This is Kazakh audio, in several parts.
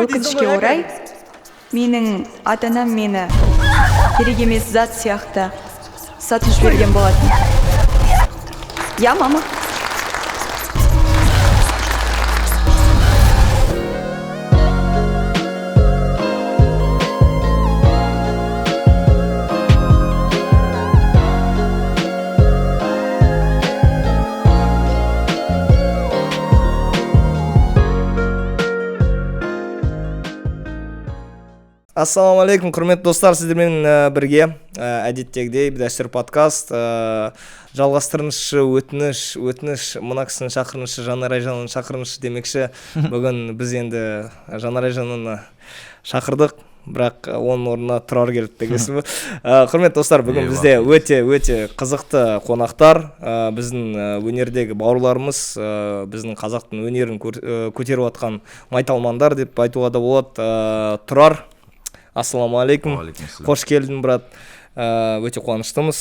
өкінішке орай менің ата-анам мені керек емес зат сияқты сатып жіберген болатын. Я, мама. Ассалаумағалейкум, құрметті достар, сіздермен бірге әдеттегідей дәстүр подкаст жалғастырыңызшы, өтініш, мына кісіні шақырыңызшы, Жанар Айжанын шақырыңызшы демекші. Бүгін біз енді Жанар Айжанын шақырдық, бірақ оның орнына Тұрар келді дегенсің бе. Құрметті достар, бүгін бізде өте қызықты қонақтар, біздің өнердегі бауырларымыз, біздің қазақтың өнерін көтеріп жатқан майталмандар деп айтуға да болады. Тұрар, ассалаумағалейкум, қош келдің, брат. Өте қуаныштымыз.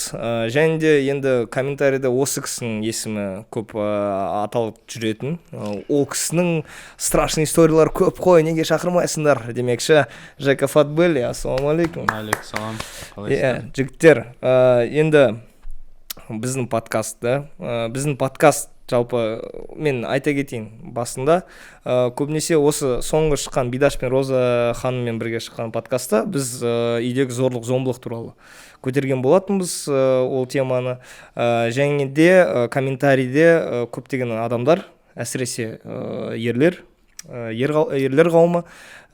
Және де енді комментарийде осы кісінің есімі көп аталып жүретін. Ол кісінің страшный историялар көп қой, неге шақырмайсыңдар демекші. Жека Фатбелли, ассалаумағалейкум. Алейкум салам. Жігіттер, енді біздің подкаст жалпы мен айта кетейін басында, көбінесе осы соңғы шыққан Бидаш пен Роза ханыммен бірге шыққан подкастта біз үйдегі зорлық-зомбылық туралы көтерген болатынбыз ол теманы. Және де комментарийде көптеген адамдар, әсіресе ерлер қауымы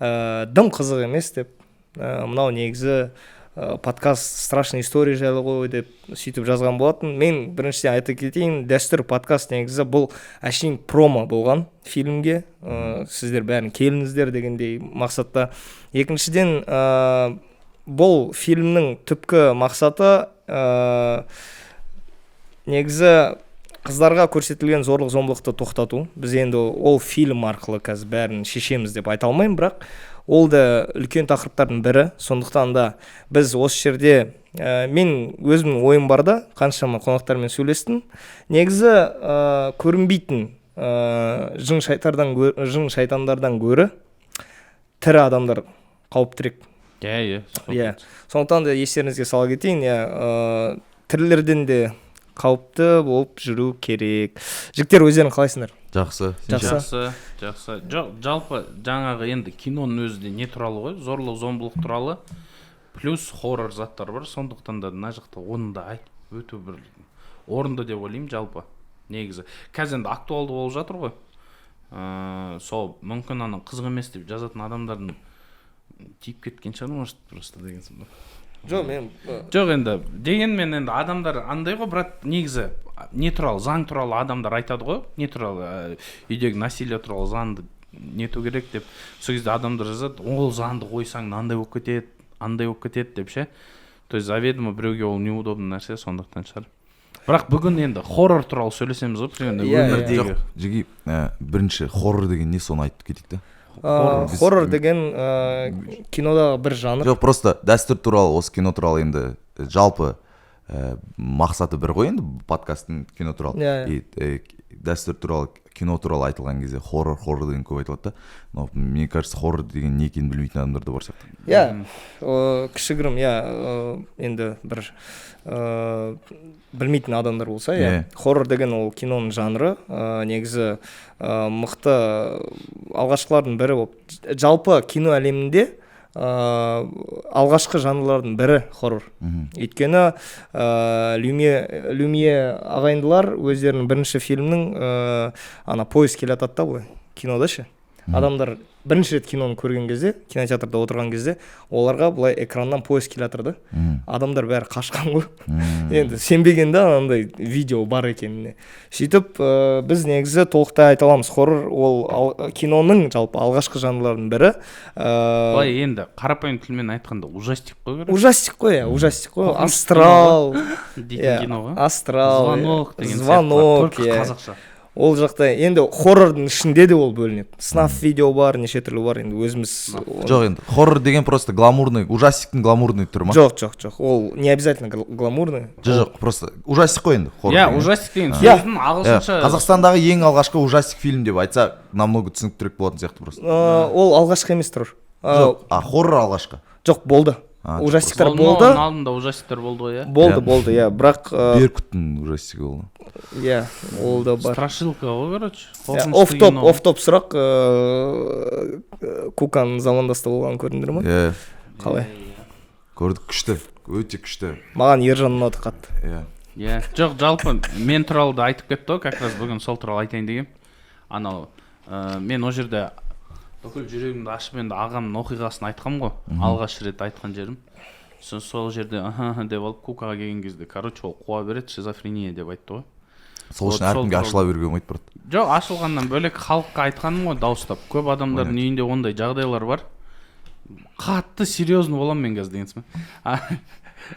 дым қызық емес деп, мынау негізі подкаст страшный история жайлы ғой деп сөйтіп жазған болатын. Мен біріншіден айта кетейін, дәстүр подкаст негізі бұл әшейін промо болған фильмге, сіздер бәрін келіңіздер дегендей мақсатта. Екіншіден, бұл фильмнің түпкі мақсаты негізі қыздарға көрсетілген зорлық-зомбылықты тоқтату. Біз енді ол фильм арқылы қазір бәрін шешеміз деп айта алмаймын, бірақ ол да үлкен тақырыптардың бірі. Сондықтан да біз осы жерде, мен өзімнің ойым барда, қаншама қонақтармен сөйлестім. Негізі көрінбейтін жын шайтандардан гөрі тірі адамдар қауіптірек. Иә. Сондықтан да естеріңізге сала кетейін, тірілерден де қауіпті болып жүру керек. Жігіттер, өздерің қалайсыңдар? Жақсы. Жалпы жаңағы енді киноның өзі не туралы ғой? Зорлық-зомбылық туралы, плюс хоррор заттар бар. Сондықтан да мына жақта оны да айтып өте бір орынды деп ойлаймын жалпы. Негізі қазір енді актуалды болып жатыр ғой. Сол мүмкін ана қызық емес деп жазатын адамдардың тиіп кеткен шығар, может, просто дегенсің ба? Жоқ, енді дегенмен енді адамдар андай ғой, брат, негізі не туралы, заң туралы адамдар айтады ғой, не туралы, үйдегі насилие туралы заңды нету керек деп. Сол кезде адамдар жазады, ол заңды қойсаң андай болып кетеді деп ше. То есть заведомо біреуге ол неудобный нәрсе, сондықтан шығар. Бірақ бүгін енді хоррор туралы сөйлесеміз ғой, өмірдегі. Жеги, бірінші хоррор деген не, соны айтып кетейік та. Хоррор деген кинодағы бір жанр. Жоқ, просто дәстүр туралы, осы кино туралы енді жалпы мақсаты бір ғой енді подкасттың кино туралы. Дәстүр туралы, кино туралы айтылған кезде хоррор деген көп айтылады да. Но мне кажется, хоррор деген не екенін білмейтін адамдар да бар сияқты. Кішігірім, енді бір білмейтін адамдар болса, хоррор деген ол киноның жанры, негізі мықты алғашқылардың бірі болып, жалпы кино әлемінде алғашқы жанрлардың бірі хоррор. Өйткені Люмье ағайындылар өздерінің бірінші фильмнің поезд келе атады да былай кинода ше. Адамдар бірінші рет киноны көрген кезде, кинотеатрда отырған кезде, оларға былай экраннан поезд келе жатыр да. Адамдар бәрі қашқан ғой. Енді сенбегенде анандай видео бар екеніне. Сөйтіп біз негізі толықтай айта аламыз, хоррор ол киноның жалпы алғашқы жанрлардың бірі. Былай енді қарапайым тілмен айтқанда ужастик қой. Ужастик қой. Астрал дейтін кино ғой. Астрал. Звонок деген сияқты. Қазақша. ол жақта енді хоррордың ішінде де ол бөлінеді. Снаф видео бар, неше түрлі бар, енді өзіміз жоқ енді хоррор деген просто гламурный, ужастиктің гламурный түрі ма? жоқ, ол не обязательно гламурный. Жоқ, просто ужастик қой енді хоррор. Иә, ужастик деген сөздің ағылшынша Қазақстандағы ең алғашқы ужастик фильм деп айтса намного түсініктірек болатын сияқты просто. Ол алғашқы емес тұр. Жоқ, хоррор алғашқы. Жоқ, болды. Ужастиктар болды. Оның алдында ужастиктар болды ғой, иә? Болды, иә, бірақ Беркуттың ужастигі болды. иә, ол да бар. Страшилка ғой, короче. Офф-топ сұрақ, Куканың замандасты болғанын көрдіңдер ма? Иә. Қалай? Көрдік, күшті, өте күшті. Маған Ержан ұнады қатты. Иә. Жоқ, жалпы мен туралы да айтып кетті ғой, как раз бүгін сол туралы айтайын деген. Анау, мен о жерде бүкіл жүрегімді ашып енді ағамның оқиғасын айтқам ғой, алғаш рет айтқан жерім. Сол жерде деп алып Кукаға келген кезде, короче, ол қуа береді, шизофрения деп айтты ғой. Сол үшін әркімге ашыла беруге болмайды, брат. Жоқ, ашылғаннан бөлек халыққа айтқаным ғой, дауыстап. Көп адамдардың үйінде ондай жағдайлар бар. Қатты серьезно боламын мен қазір дегенсің ба?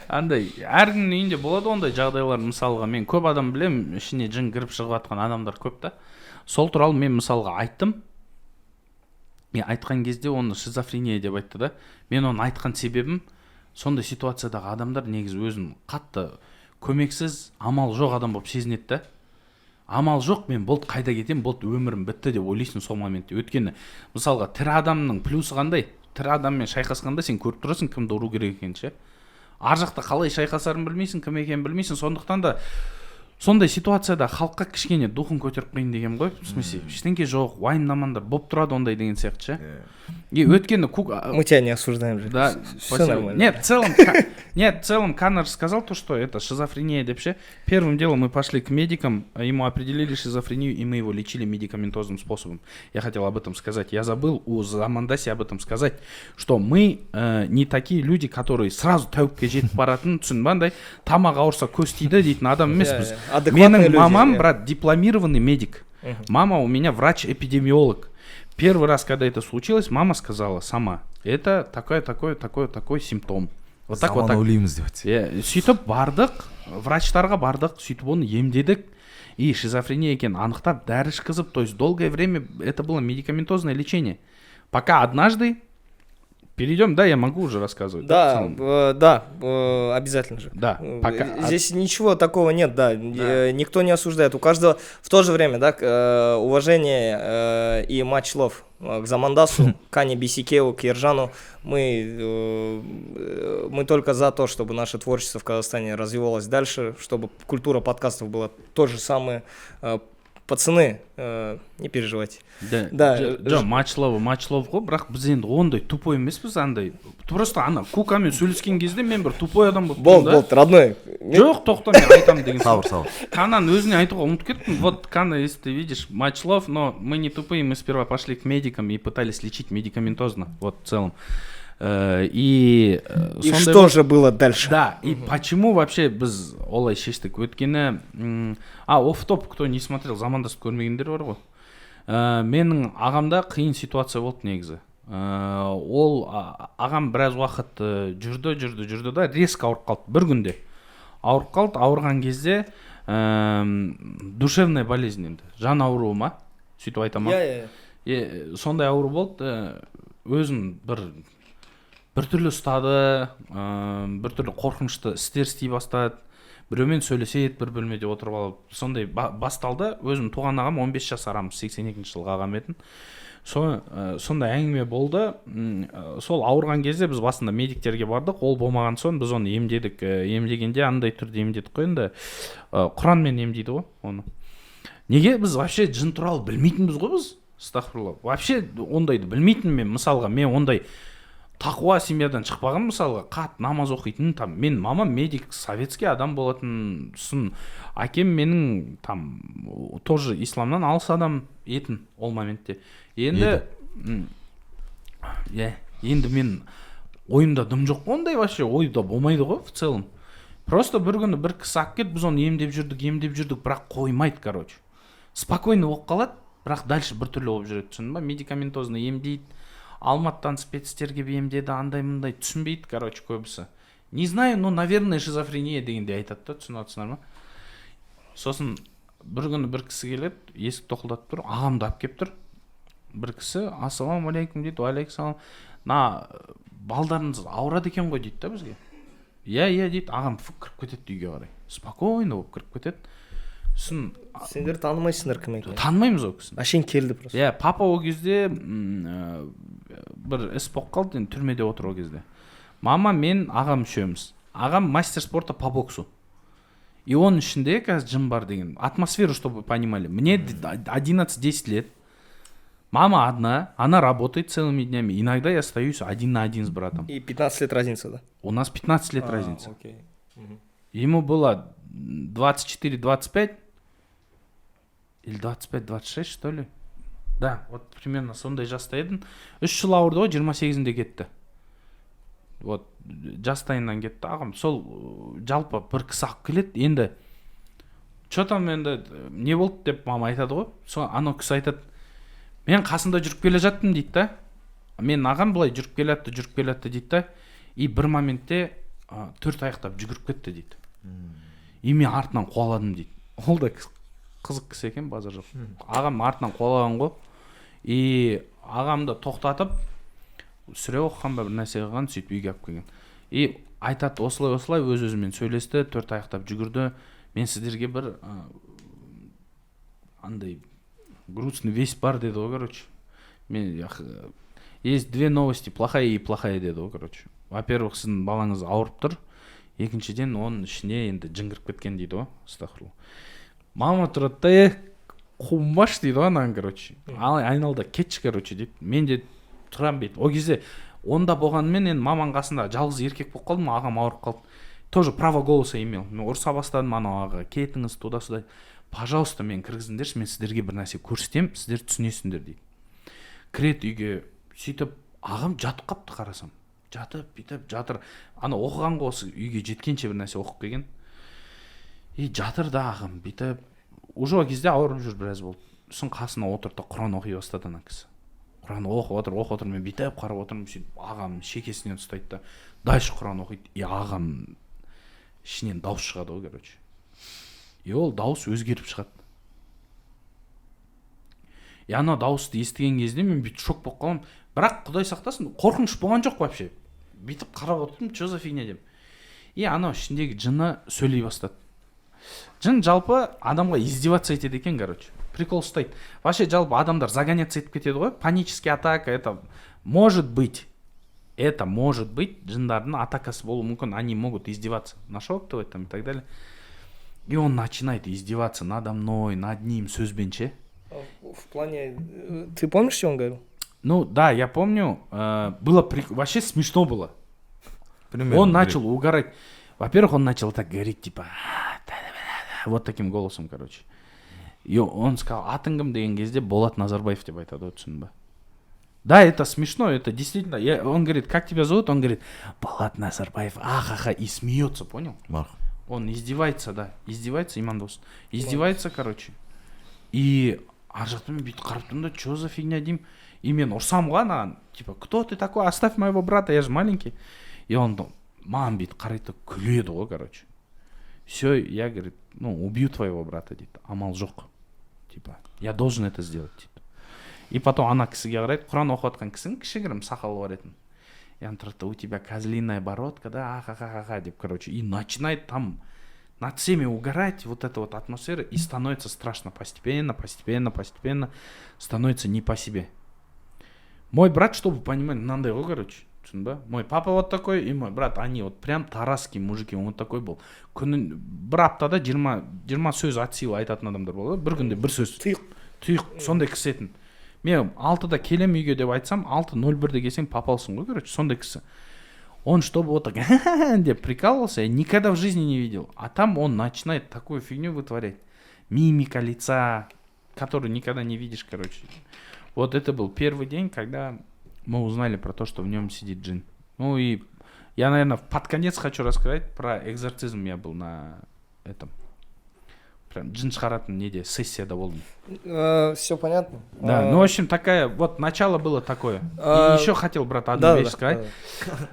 Андай, әркімнің үйінде болады ондай жағдайлар. Мысалға, мен көп адам білемін, ішіне жын кіріп шығып жатқан адамдар көп та. Сол туралы мен мысалға айттым. Мен айтқан кезде оны шизофрения деп айтты да. Мен оны айтқан себебім, сондай ситуациядағы адамдар негізі өзін қатты көмексіз, амал жоқ адам болып сезінеді да. Амал жоқ, мен болды қайда кетем, болды өмірім бітті деп ойлайсың сол моментте. Өйткені мысалға тірі адамның плюсы қандай? Тірі адаммен шайқасқанда сен көріп тұрасың кімді ұру керек екенін ше. Ар жақта қалай шайқасарын білмейсің, кім екенін білмейсің, сондықтан да сондай ситуацияда халыққа кішкене духын көтеріп қойын деген ғой. В смысле, ештеңке жоқ, уайымдамаңдар, болып тұрады ондай деген сияқты ше. И өткені мы тебя не осуждаем же. Да, все нормально. Нет, в целом Каннер сказал то, что это шизофрения вообще. Первым делом мы пошли к медикам, ему определили шизофрению, и мы его лечили медикаментозным способом. Я хотел об этом сказать. Я забыл у Замандаси об этом сказать, что мы не такие люди, которые сразу тәуіпке жетіп баратын, түсінбандай, тамақ ауырса көз тиді дейтін адам емеспіз. Менің мамам, брат, дипломированный медик. Мама у меня врач-эпидемиолог. Первый раз, когда это случилось, мама сказала сама, это такой симптом. Вот так вот так. Сөйтіп бардық, врачтарға бардық, сөйтіп оны емдедік. И шизофрения екенін анықтап, дәрі ішкізіп, то есть долгое время это было медикаментозное лечение. Пока однажды перейдем, да, я могу уже рассказывать. Да, обязательно же. Да, пока. Здесь ничего такого нет, да, никто не осуждает. У каждого в то же время, да, уважение и much love к Замандасу, к Ане Бисикеву, к Ержану. Мы только за то, чтобы наше творчество в Казахстане развивалось дальше, чтобы культура подкастов была то же самое. Пацаны, не переживайте. Да, матчлов ғой, бірақ біз енді ондай тупой емеспіз, андай. Просто ана Кукамен сөйлескен кезде мен бір тупой адам болып тұрмын да. Болды, родной. Жоқ, тоқта, мен айтамын деген. Сауыр. Канан өзіне айтуға ұмытып кеттім. Вот, Кана, если ты видишь, матчлов, но мы не тупые, мы сперва пошли к медикам и пытались лечить медикаментозно, вот в целом. И что же было дальше? Да, и почему вообще біз олай шештік? Өткені, офф-топ, кто не смотрел, Замандасты көрмегендер бар ғой. Менің ағамда қиын ситуация болды негізі. Ол ағам біраз уақыт жүрді да, резко ауырып қалды, бір күнде. Ауырып қалды, ауырған кезде душевная болезнь енді, жан ауруы ма? Сөйтіп айтама. Сондай ауру болды, өзін бір түрлі ұстады, бір түрлі қорқынышты істер істей бастады, біреумен сөйлеседі, бір бөлмеде отырып алып, сондай басталды. Өзім туған ағам 15 жас арамыз, 82 жылғы ағам етін. Сондай әңгіме болды. Сол ауырған кезде біз басында медиктерге бардық, ол болмаған соң біз оны емдедік. Емдегенде андай түрде емдедік қой енді. Құранмен емдейді ғой оны. Неге біз вообще жын туралы білмейтінбіз ғой біз? Астағфирулла. Вообще ондайды білмейтін мен, мысалға мен ондай тақуа семьядан шықпаған, мысалға қатты намаз оқитын, там мен мамам медик, советский адам болатын, сын әкем менің там тоже исламнан алыс адам етін ол моментте. Енді мен ойымда дым жоқ, ондай вообще ойда болмайды ғой в целом. Просто бір күні бір кісі алып келіп, біз оны емдеп жүрдік, бірақ қоймайды, короче. Спокойно болып қалады, бірақ дальше бір түрлі болып жүреді, түсіндің ба? Медикаментозно емдейді. Алматтан спецтерге емдеді, андай-мындай түсінбейді, короче, көбісі. Не знаю, но, наверное, шизофрения дегенде айтады да, түсініп отырсыңдар ма? Сосын бір күні бір кісі келеді, есік тоқылдатып тұр, ағамды алып келіп тұр. Бір кісі, ассалаумағалейкум дейді, уағалейкумассалам. Балдарыңыз ауырады екен ғой дейді да бізге. Иә дейді, ағам кіріп кетеді үйге қарай. Спокойно болып кіріп кетеді. Сендер танымайсыңдар кім екенін. Танымаймыз ол кісіні. Әшейін келді просто. Иә, папа ол кезде бір іс болып қалды, енді түрмеде отыр ол кезде. Мама, мен, ағам үшеуміз. Ағам мастер спорта по боксу. И оның ішінде қазір жын бар деген. Атмосферу, чтобы вы понимали. Мне 11-10 лет. Мама одна, она работает целыми днями. Иногда я остаюсь 1 на 1 с братом. И 15 лет разница, да? У нас 15 лет разница. Окей. Ему было 24-25 или 25-26, что ли? Да, вот примерно сондай жаста едім. 3 жыл ауырды ғой, 28-інде кетті. Вот, жастайынан кетті ағам. Сол жалпы бір кісі алып келеді. Енді что там енді не болды деп мама айтады ғой. Сол анау кісі айтады. Мен қасында жүріп келе жаттым дейді да. Мен ағам былай жүріп келатты дейді да. И бір моментте 4 аяқтап жүгіріп кетті дейді. И мен артынан қуаладым дейді. Ол да қызық кісі екен, базар жоқ. Ағам артынан қуалаған ғой. И ағамды тоқтатып, сүре оқыған ба бір нәрсе қылған, сөйтіп үйге алып келген. И айтады, осылай өз-өзімен сөйлесті, 4 аяқтап жүгірді. Мен сіздерге бір андай грустный весть бар деді ғой, короче. Есть 2 новости, плохая и плохая деді ғой, короче. Во-первых, сіздің балаңыз ауырып тұр. Екіншіден, оның ішіне енді жын кіріп кеткен дейді ғой, астағфирулла. Мама тұрады, қумбаш дейді ғой анан, короче. Айналда кетші, короче, дейді. Мен де тұрам бейді. О кезде онда болғанымен енді маманың қасында жалғыз еркек болып қалдым, ағам ауырып қалды. Тоже право голоса имел. Мен ұрса бастадым анау аға, кетіңіз туда-сюда. Пожалуйста, мен кіргізіңдерші, мен сіздерге бір нәрсе көрсетем, сіздер түсінесіңдер дейді. Кірет үйге, сөйтіп ағам жатып қапты, қарасам. Жатып, бүйтіп, жатыр. Ана оқыған осы үйге жеткенше бір нәрсе оқып келген. И жатыр да ағам, бүйтіп. Уже о кезде ауырып жүр біраз болды. Сосын қасына отырды, Құран оқи бастады ана кісі. Құран оқып отыр, мен бүйтіп қарап отырмын, сөйтіп ағам шекесінен ұстайды да. Дальше Құран оқиды. И ағам ішінен дауыс шығады ғой, короче. И ол дауыс өзгеріп шығады. И ана дауысты естіген кезде мен бүйтіп шок болып қалам. Бірақ Құдай сақтасын, қорқыныш болған жоқ вообще. Бүйтіп қарап отырдым, что за фигня деп. И ана ішіндегі жыны сөйлей бастады. Жын жалпы адамға издеваться етеді екен, короче. Прикол ұстайды. Вообще жалпы адамдар загоняться етіп кетеді ғой. Панический атака, это может быть. Это может быть жындардың атакасы болуы мүмкін. Они могут издеваться, нашептывать там и так далее. И он начинает издеваться надо мной, над ним, сөзбенше. В плане... Ты помнишь, что он говорил? Ну, да, я помню. Было вообще смешно было. Примерно, он начал угорать. Во-первых, он начал так говорить, типа... Вот таким голосом, короче. И он сказал, атыңгым деген кезде Болат Назарбаев деп айтады, түсін ба? Да, это смешно, это действительно... Он говорит, как тебя зовут? Он говорит, Болат Назарбаев, ахаха, и смеется, понял? Он издевается, да, издевается, Имандос. Издевается, короче. И аржақтан мен бүйтіп қарап тұрмын да, что за фигня деймін. И мен ұрсам ғой ана, типа, кто ты такой, оставь моего брата, я же маленький. И он маған бүйтіп қарайды, күледі ғой, короче. Все, я, говорит, ну, убью твоего брата, дейді, амал жоқ. Типа, я должен это сделать, дейді. И потом ана кісіге қарайды, Құран оқып жатқан кісінің кішігірім сақалы бар етін. И он тұрады, у тебя козлиная бородка, да, ахахаха, деп, короче. И начинает там над всеми угорать, вот эта вот атмосфера, и становится страшно постепенно становится не по себе. Мой брат, чтобы вы понимали, мынандай ғой, короче. Мой папа вот такой, и мой брат, они вот прям таразские мужики, он вот такой был. Күнін бір аптада 20 сөз от силы айтатын адамдар болды. Бір күнде бір сөз. Тұйық, сондай кісі етін. Мен 6-да келем үйге деп айтсам, 6:01-де келсең папалсың ғой, короче, сондай кісі. Он чтобы вот так деп прикалывался, я никогда в жизни не видел. А там он начинает такую фигню вытворять. Мимика лица, которую никогда не видишь, короче. Вот это был первый день, когда мы узнали про то, что в нем сидит джин. Ну и я, наверное, под конец хочу рассказать про экзорцизм. Я был на этом. Прям джин шығаратын неде, сессияда болдым. Все понятно. Да, ну в общем такая, вот начало было такое. И еще хотел, брат, одну вещь сказать.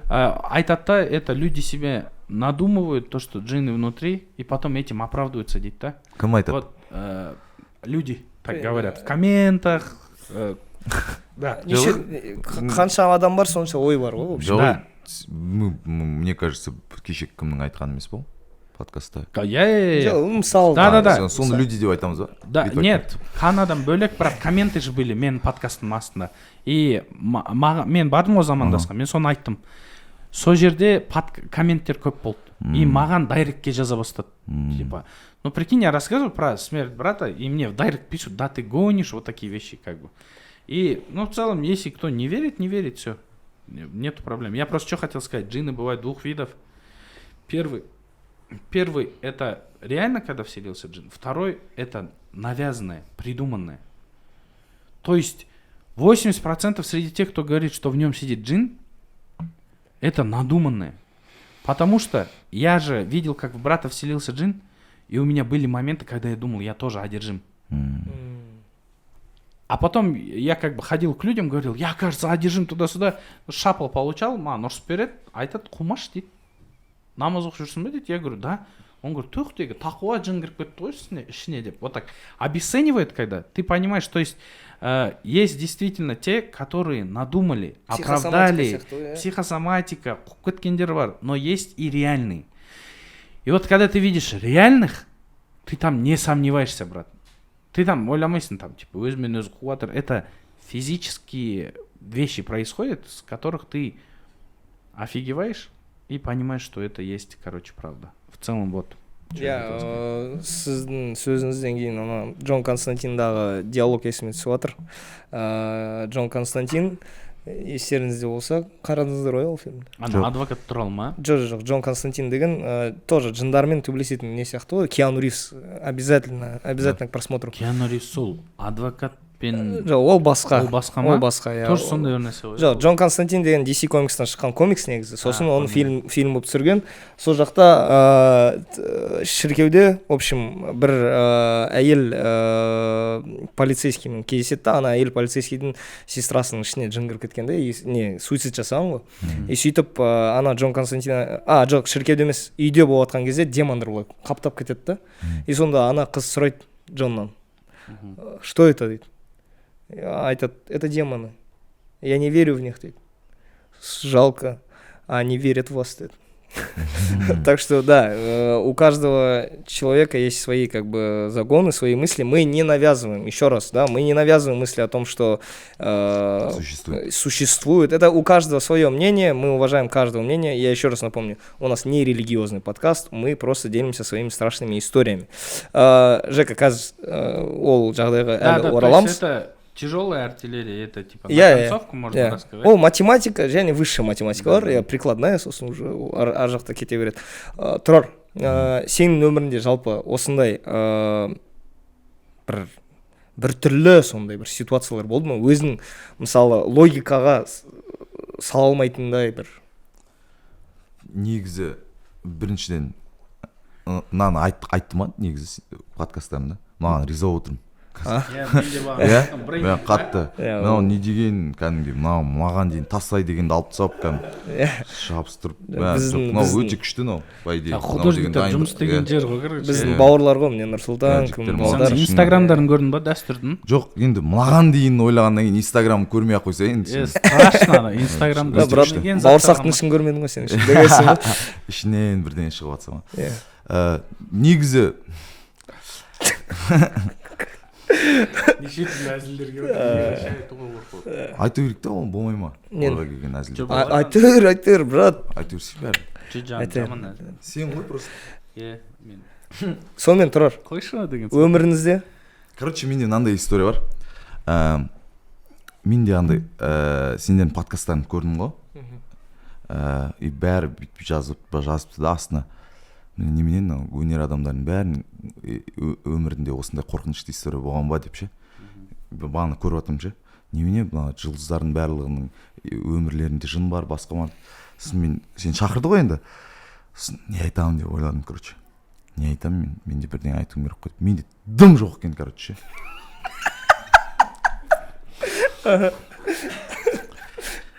Айтатта, это люди себе надумывают то, что джинны внутри, и потом этим оправдываются, дейді, да? Кім айтады? Вот люди так говорят в комментах. Да. Қанша адам бар, сонша ой бар ғой, в общем. Да. Мне кажется, кеше кімнің айтқаны емес пе подкастта? Мысалы. Да. Соны люди деп айтамыз ба? Да, нет, Канадан бөлек, бірақ комменты же были менің подкасттың астында. И мен бардым о замандасқа, мен соны айттым. Сол жерде комменттер көп болды. И маған дайректке жаза бастады. Типа, ну прикинь, я рассказываю про смерть брата, и мне в дайрект пишут, да ты гонишь, вот такие вещи как бы. И, ну в целом, если кто не верит, все, нету проблем. Я просто что хотел сказать, джинны бывают двух видов. Первый это реально, когда вселился джин. Второй это навязанное, придуманное. То есть 80% среди тех, кто говорит, что в нем сидит джин, это надуманное. Потому что я же видел, как в брата вселился джин, и у меня были моменты, когда я думал, я тоже одержим. А потом я как бы ходил к людям, говорил, я, кажется, одержим туда-сюда. Шапал получал, маған ұрысып береді, айтады, қумаш дейді. Намаз оқып жүрсің бе дейді. Я говорю, да. Он говорит, тух тегі, тақуа жын кіріп кетті ғой ішіне деп. Вот так обесценивает, когда ты понимаешь, то есть есть действительно те, которые надумали, оправдали, психосоматика, қуып кеткендер бар, но есть и реальные. И вот когда ты видишь реальных, ты там не сомневаешься, брат. Ты там ойламайсың, там, типа, өзімен өзі қуатыр. Это физические вещи происходят, с которых ты офигеваешь и понимаешь, что это есть, короче, правда. В целом, вот. Сіздің сөзіңізден кейін ана Джон Константиндағы диалог есіме түсіп жатыр. Джон Константин, естеріңізде болса, қарадыңыздар ғой ол фильмді? Ана адвокат туралы ма? Жоқ, Джон Константин деген тоже жындармен төбелесетін не сияқты ғой. Киану Ривз обязательно к просмотру. Киану Ривз ол адвокат пен... Жоқ, ол басқа. Ол басқа ма? Ол басқа, иә. Тоже сондай бір нәрсе ғой. Жоқ, Джон Константин деген DC комикстан шыққан комикс негізі. Сосын оны фильм болып түсірген. Сол жақта шіркеуде, в общем, бір әйел полицейскиймен кездеседі да, ана әйел полицейскийдің сестрасының ішіне жын кіріп кеткен де, суицид жасаған ғой. И сөйтіп ана Джон Константин, жоқ, шіркеуде емес, үйде болып жатқан кезде демондар былай қаптап кетеді да. И сонда ана қыз сұрайды Джоннан, что это дейді. Айтады, это демоны. Я не верю в них, дейді. Жалко, они верят в вас, дейді. Так что, да, у каждого человека есть свои как бы загоны, свои мысли. Мы не навязываем, еще раз, да, мы не навязываем мысли о том, что существует. Это у каждого свое мнение, мы уважаем каждого мнения. Я еще раз напомню, у нас не религиозный подкаст, мы просто делимся своими страшными историями. Жека, қазір ол жағдайға әлі ораламыз. Это тяжелая артиллерия, это типа на концовку можно рассказать. Ол математика, және высшая математика бар, прикладная, сосын уже ар жақта кете береді. Тұрар, сенің өмірінде жалпы осындай бір түрлі сондай бір ситуациялар болды ма? Өзің мысалы логикаға сала алмайтындай бір. Негізі біріншіден мынаны айтты ма негізі подкасттарымда? Маған риза отырмын. Мен қатты. Мынау не деген кәдімгі маған дейін тастай дегенді алып тастап кәдімгі шабыстырып. Мынау өте күшті мынау, по идее. Художниктар жұмыс істеген жер ғой, короче. Біздің бауырлар ғой, мен Нұрсұлтан, кім балдар. Инстаграмдарын көрдің ба, дәстүрдің? Жоқ, енді маған дейін ойлағаннан кейін Инстаграм көрмей ақ қойса енді. Страшно, Инстаграмда. Бауырсақтың ішін көрмедің ғой сен ішін. Ішінен бірдеңе шығып жатса ма. Негізі неше түрлі әзілдерге айту керек та, ол болмай ма? Оларға келген әзілдер. Айтыр, брат. Айту берсей бәрі. Сен ғой просто. Сонымен Тұрар, қойшы деген өміріңізде? Короче, менде мынандай история бар. Менде андай сендердің подкасттарын көрдім ғой. И бәрі жазыпты да астына. Неменен өнер адамдардың бәрін өмірінде осындай қорқынышты история болған ба деп ше. Бағана көріп жатырмын ше. Немене жұлдыздардың барлығының өмірлерінде жын бар, басқа ма. Сен шақырды ғой енді. Не айтамын деп ойладым, короче. Не айтамын, менде бірден айтуым керек қой. Менде дым жоқ екен, короче.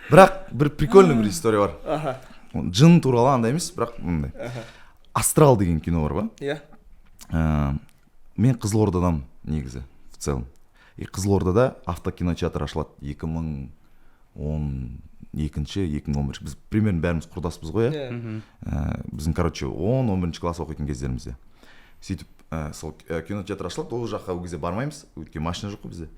Бірақ бір прикольный бір история бар. Жын туралы андай емес, бірақ мындай. Астрал деген кино бар ба? Иә. мен Қызылордадамын негізі в целом. И Қызылордада автокинотеатр ашылады 2012-2011. Біз примерно бәріміз құрдаспыз ғой, біздің, короче, 10-11 класс оқитын кездерімізде. Сөйтіп, сол кинотеатр ашылады, ол жаққа ол кезде бармаймыз, өйткені машина жоқ қой бізде.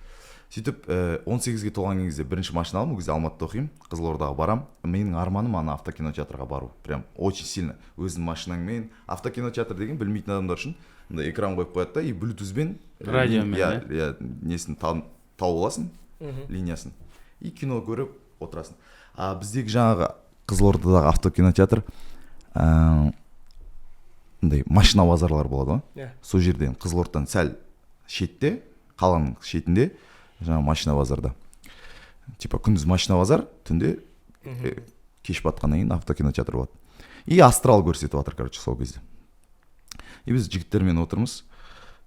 Сөйтіп, 18-ге толған кезде бірінші машина алдым, ол кезде Алматыда оқимын, Қызылордаға барам. Менің арманым ана автокинотеатрға бару. Прям очень сильно. Өзінің машинаңмен, автокинотеатр деген білмейтін адамдар үшін экран қойып қояды да, и блютузбен радиомен несін тауып аласың, линиясын. И кино көріп отырасың. А біздегі жаңағы Қызылордадағы автокинотеатр машина базарлар болады ғой. Сол жерден Қызылордадан сәл шетте, қаланың шетінде жаңа машина базарда. Типа күндіз машина базар, түнде кеш батқаннан кейін автокинотеатр болады. И Астрал көрсетіп жатыр, короче, сол кезде. И біз жігіттермен отырмыз.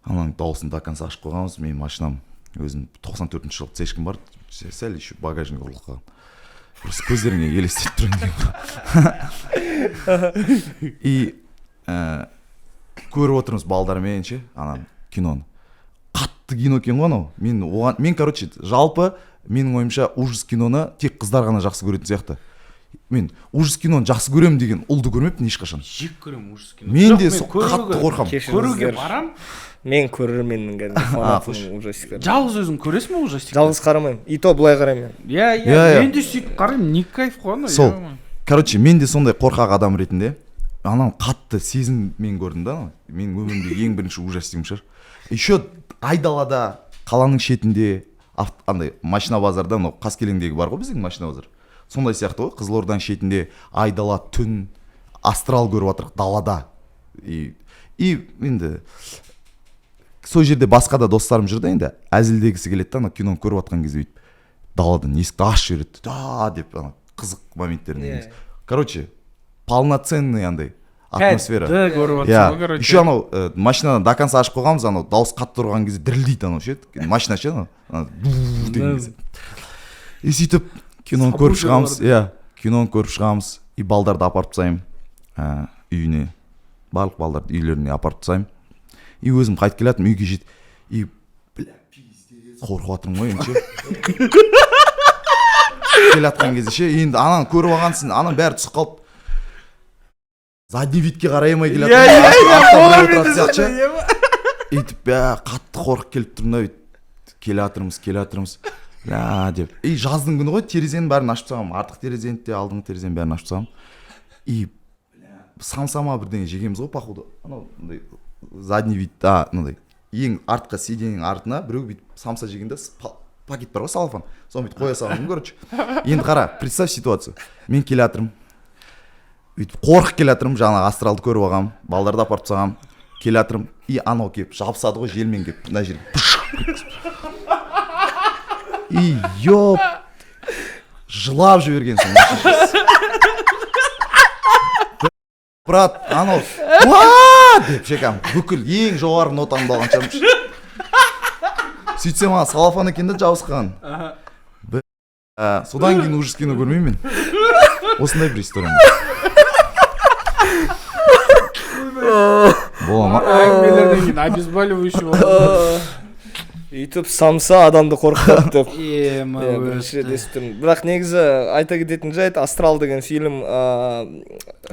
Ананың дауысын до конца ашып қойғанбыз. Мен машинам өзім 94-ші жылғы цешкім бар. Сәл еще багажник ұрлық қалған. Просто көздеріңе елестетіп тұрайын. И көріп отырмыз балдармен ше, анан киноны. Қатты кино екен ғой анау. Мен, короче, жалпы менің ойымша ужас киноны тек қыздар ғана жақсы көретін сияқты. Мен ужас киноны жақсы көремін деген ұлды көрмеппін ешқашан. Жек көремін ужас киноны. Мен де қатты қорқам. Көруге барам. Мен көрерменмін кәдімгі фанатымын ужастиктерді. Жалғыз өзің көресің бе ужастикті? Жалғыз қарамаймын. И то былай қараймын. Мен де сөйтіп қараймын, не кайф қой ана. Сол. Короче, мен де сондай қорқақ адам ретінде анау қатты сезіммен көрдім да. Мен өмірімдегі ең бірінші ужастигім шығар. Еще айдалада, қаланың шетінде, андай машина базарда, мынау Қаскелеңдегі бар ғой біздің машина базар. Сондай сияқты ғой, Қызылорданың шетінде айдала, түн, Астрал көріп жатырық далада. И енді сол жерде басқа да достарым жүрді, енді әзілдегісі келеді да, киноны көріп жатқан кезде өйтіп даладан есікті ашып жібереді. Да деп қызық моменттер. Короче, полноценный андай атмосфера. Көріп жатсың, короче. Еще анау машинадан до конца ашып қойғанбыз, анау дауыс қатты тұрған кезде дірілдейді анау ше. Машина ше анау. И сөйтіп киноны көріп шығамыз, киноны көріп шығамыз, и балдарды апарып тастаймын үйіне. Барлық балдарды үйлеріне апарып тастаймын. И өзім қайтып келатым, үйге жет. И пиздец қорқып жатырмын ғой енді ше. Келатқан кезде ше, енді ананы көріп алғансың, ананың бәрі түсіп қалып. Задний видке қараймай келатырмын. И қатты қорқып келіп тұрмын, келатырмыз. Деп. И жаздың күні ғой, терезенің бәрін ашып тастағам. Артық терезені де, алдыңғы терезенің бәрін ашып тастағам. И самсама бірдеңе жегеміз ғой, походу. Анау задний вид, ең артқа сиденің артына біреу бүйтіп самса жегенде пакет бар ғой, салфан. Соны бүйтіп қоя салғанмын, короче. Енді қара, представь ситуацию. Мен келатырмын. Бүйтіп қорқып келатырмын, жаңағы Астралды көріп алғам, балдарды апарып тастағам. Келатырмын. И анау келіп жабысады ғой, желмен келіп мына жерге. И ёп, жылап жібергенсің. Брат, анау деп шекам, бүкіл ең жоғары нотаңды алған шығармын. Сөйтсем ана салафан екен де жабысқан. Содан кейін ужас кино көрмеймін мен. Осындай бір историям. Бола ма? Әңгімелерден кейін обезболивающий болды. Үйтіп самса адамды қорқытып. Бірінші рет естідім. Бірақ негізі айта кететін жайт, Астрал деген фильм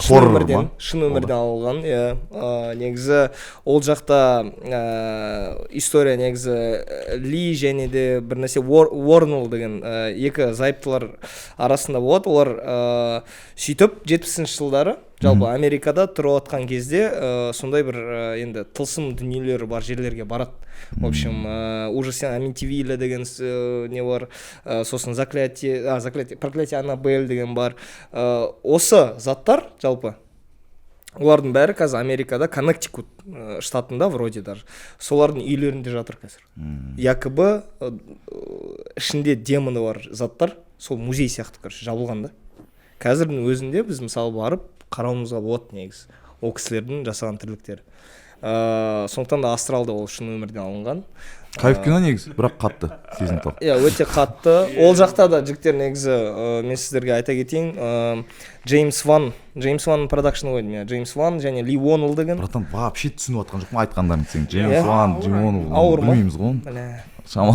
шын өмірден алынған. Негізі ол жақта история негізі Ли және де бір нәрсе Уорнелл деген екі зайыптылар арасында болады. Олар сөйтіп 70-ші жылдары жалпы Америкада тұрып отқан кезде сондай бір енді тылсым дүниелері бар жерлерге барады. В общем, ужасы Амитивилля деген не бар, сосын проклятие Аннабель деген бар. Осы заттар жалпы олардың бәрі қазір Америкада, Коннектикут штатында вроде даже, солардың үйлерінде жатыр қазір. Якобы ішінде демоны бар заттар, сол музей сияқты, короче, жабылған да. Қазірдің өзінде біз мысалы барып қарауымызға болады негізі. ол кісілердің жасаған тірліктері. Сондықтан да астралды ол шын өмірден алынған. Кайф кино негізі, бірақ қатты сезімтал. Иә, өте қатты. Ол жақта да жігіттер негізі мен сіздерге айта кетейін. Джеймс Ван продакшн ғой деймін. Джеймс Ван және Ли Уоннелл деген. Братан, вообще түсініп жатқан жоқпын айтқандарың сен. Джеймс Ван, Ли Уоннелл, білмейміз ғой. Шамал.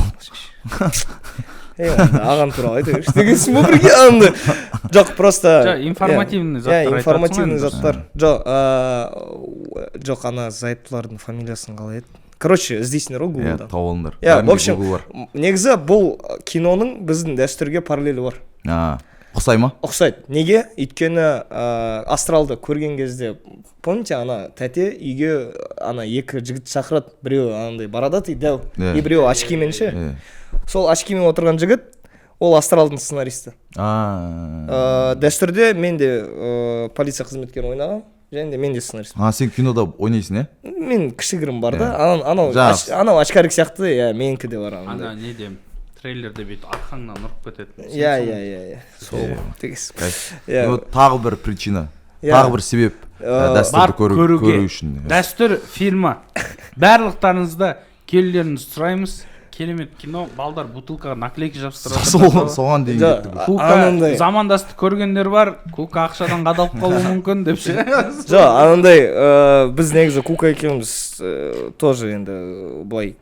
Ағам туралы айта берші дегенсің бо бірге аңды. Жоқ, просто информативный заттар айтасың. Информативный заттар. Жоқ, ана зайыптылардың фамилиясын қалай еді? Короче, іздейсіңдер ғой Гуглда. Тауылыңдар. В общем, негізі бұл киноның біздің дәстүрге параллелі бар. Ұқсай ма? Ұқсайды. Неге? Өйткені астралды көрген кезде, помните, ана тәте үйге ана екі жігіт шақырады, біреу андай бородатый дәу, и біреу очкимен ше. Сол очкимен отырған жігіт, ол астралдың сценаристі. Дәстүрде мен де полиция қызметкері ойнағам. Және де мен де сценарист. Сен кинода ойнайсың, е? Мен кішігірім бар да. Анау очкарик сияқты, менікі де бар. Ана не дейм, трейлерде бейт арқаңнан ұрып кетеді. Иә. Сол тегіз. Тағы бір причина, тағы бір себеп дәстүрді көру үшін. Дәстүр фильмі. Барлықтарыңызда келулеріңізді сұраймыз. Керемет кино, балдар бутылкаға наклейки жабыстырады. Соған дейін кетті. Кука замандасты көргендер бар, Кука ақшадан қадалып қалуы мүмкін деп ше. Жоқ, анандай біз негізі Кука екеуміз тоже енді былай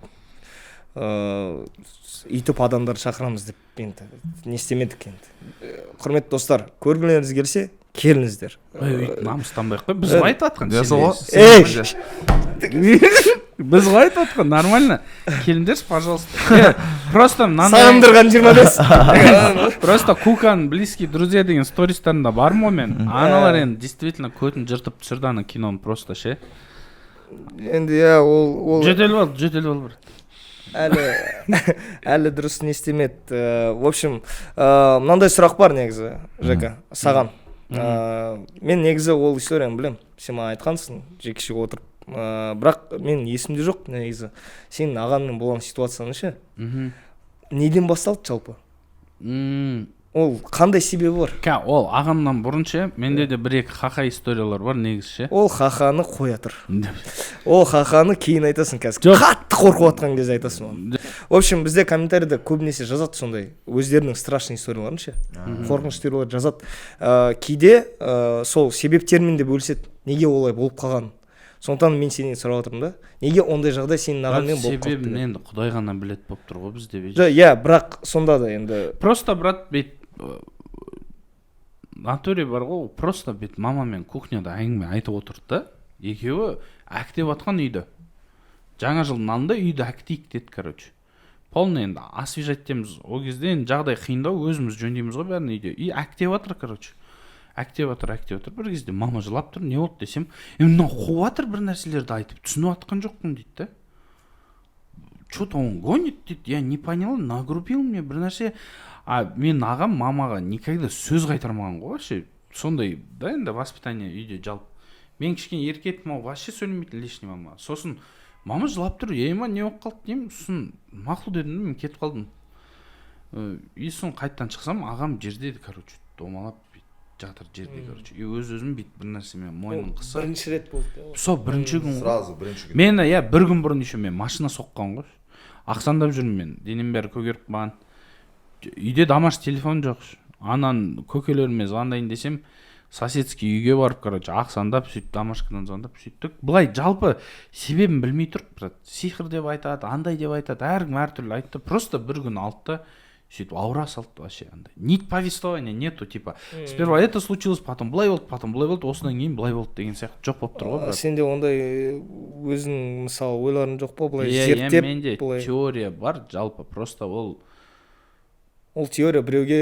үйтіп адамдар шақырамыз деп енді не істемедік енді. Құрметті достар, көргілеріңіз келсе, келіңіздер. Намыстанбайық қой, біз ғайт атқан. Біз ғайт атқан, нормально. Келіңдерші, пожалуйста. Просто Сағындырған 25. Просто Куканың близкий друзья деген стористарында бар ма мен? Аналар енді действительно көтін жыртып түсірді ана киноны просто ше. Енді ол Жөтел бол бір. Әлі дұрыс не істемеді. В общем, мынандай сұрақ бар негізі, Жека, саған. Мен негізі ол историяны білем. Сен маған айтқансың, жекеше отырып. Бірақ мен есімде жоқ негізі. Сенің ағаңмен болған ситуацияны ше. Неден басталды жалпы? Ол қандай себебі бар? Ол ағамнан бұрынше, менде де бір-екі хаха историялар бар негізі ше. Ол хаханы қоя тұр. Ол хаханы кейін айтасың қазір. Қатты қорқып атқан кезде айтасың оны. В общем, бізде комментарийда көбінесе жазады сондай өздерінің страшный историяларын ше. Қорқынышты историялар жазады. Кейде сол себептермен де бөліседі. Неге олай болып қалғанын. Сондықтан мен сенен сұрап отырмын да. Неге ондай жағдай сенің ағаңмен болып қалды? Себебін енді Құдай ғана білет болып тұр ғой бізде. Иә, бірақ сонда да енді просто брат бет натуре бар ғой, просто бет мамамен кухняда әңгіме айтып отырды да. Екеуі әктеп атқан үйді. Жаңа жылдың алдында үйді әктейік деді, короче. Полный енді освежать етеміз. Ол кезде енді жағдай қиындау, өзіміз жөндейміз ғой бәрін үйде. И әктеп атыр, короче. Әктеп атыр. Бір кезде мама жылап тұр, не болды десем, мынау қуып атыр бір нәрселерді айтып, түсініп атқан жоқпын дейді да. Что-то он гонит дейді, я не понял, нагрубил мне бір нәрсе. Мен ағам мамаға никогда сөз қайтармаған ғой, вообще. Сондай, да, енді воспитание үйде жалпы. Мен кішкене еркеттім, вообще сөйлемейтін лишний мама. Сосын мама жылап тұр, ема не болып қалды деймін, сосын мақұл дедім, мен кетіп қалдым. И сосын қайттан шықсам, ағам жерде, короче, домалап жатыр жерде, короче. И өз-өзім бейт бір нәрсемен мойнын қыса. Бірінші рет болды. Сол бірінші күн. Сразу бірінші күн. Мен, бір күн бұрын еще мен машина соққан ғой. Ақсандап жүрмін мен, денем бәрі көгеріп баған. Үйде домаш телефон жоқ. Анан көкелеріме звондайын десем, соседский үйге барып, короче, ақсандап, сөйтіп домашкадан звондап, сөйттік. Бұлай жалпы себебін білмей тұрып, брат. Сихыр деп айтады, андай деп айтады, әркім әртүрлі айтты. Просто бір күн алды. Сөйтіп аура салды вообще андай. Нит повествования нету, типа. Сперва это случилось, потом былай болды, осыдан кейін былай болды деген сияқты жоқ болып тұр ғой. Сенде ондай өзің мысалы ойларың жоқ па, былай зерттеп, менде теория бар, жалпы просто ол теория біреуге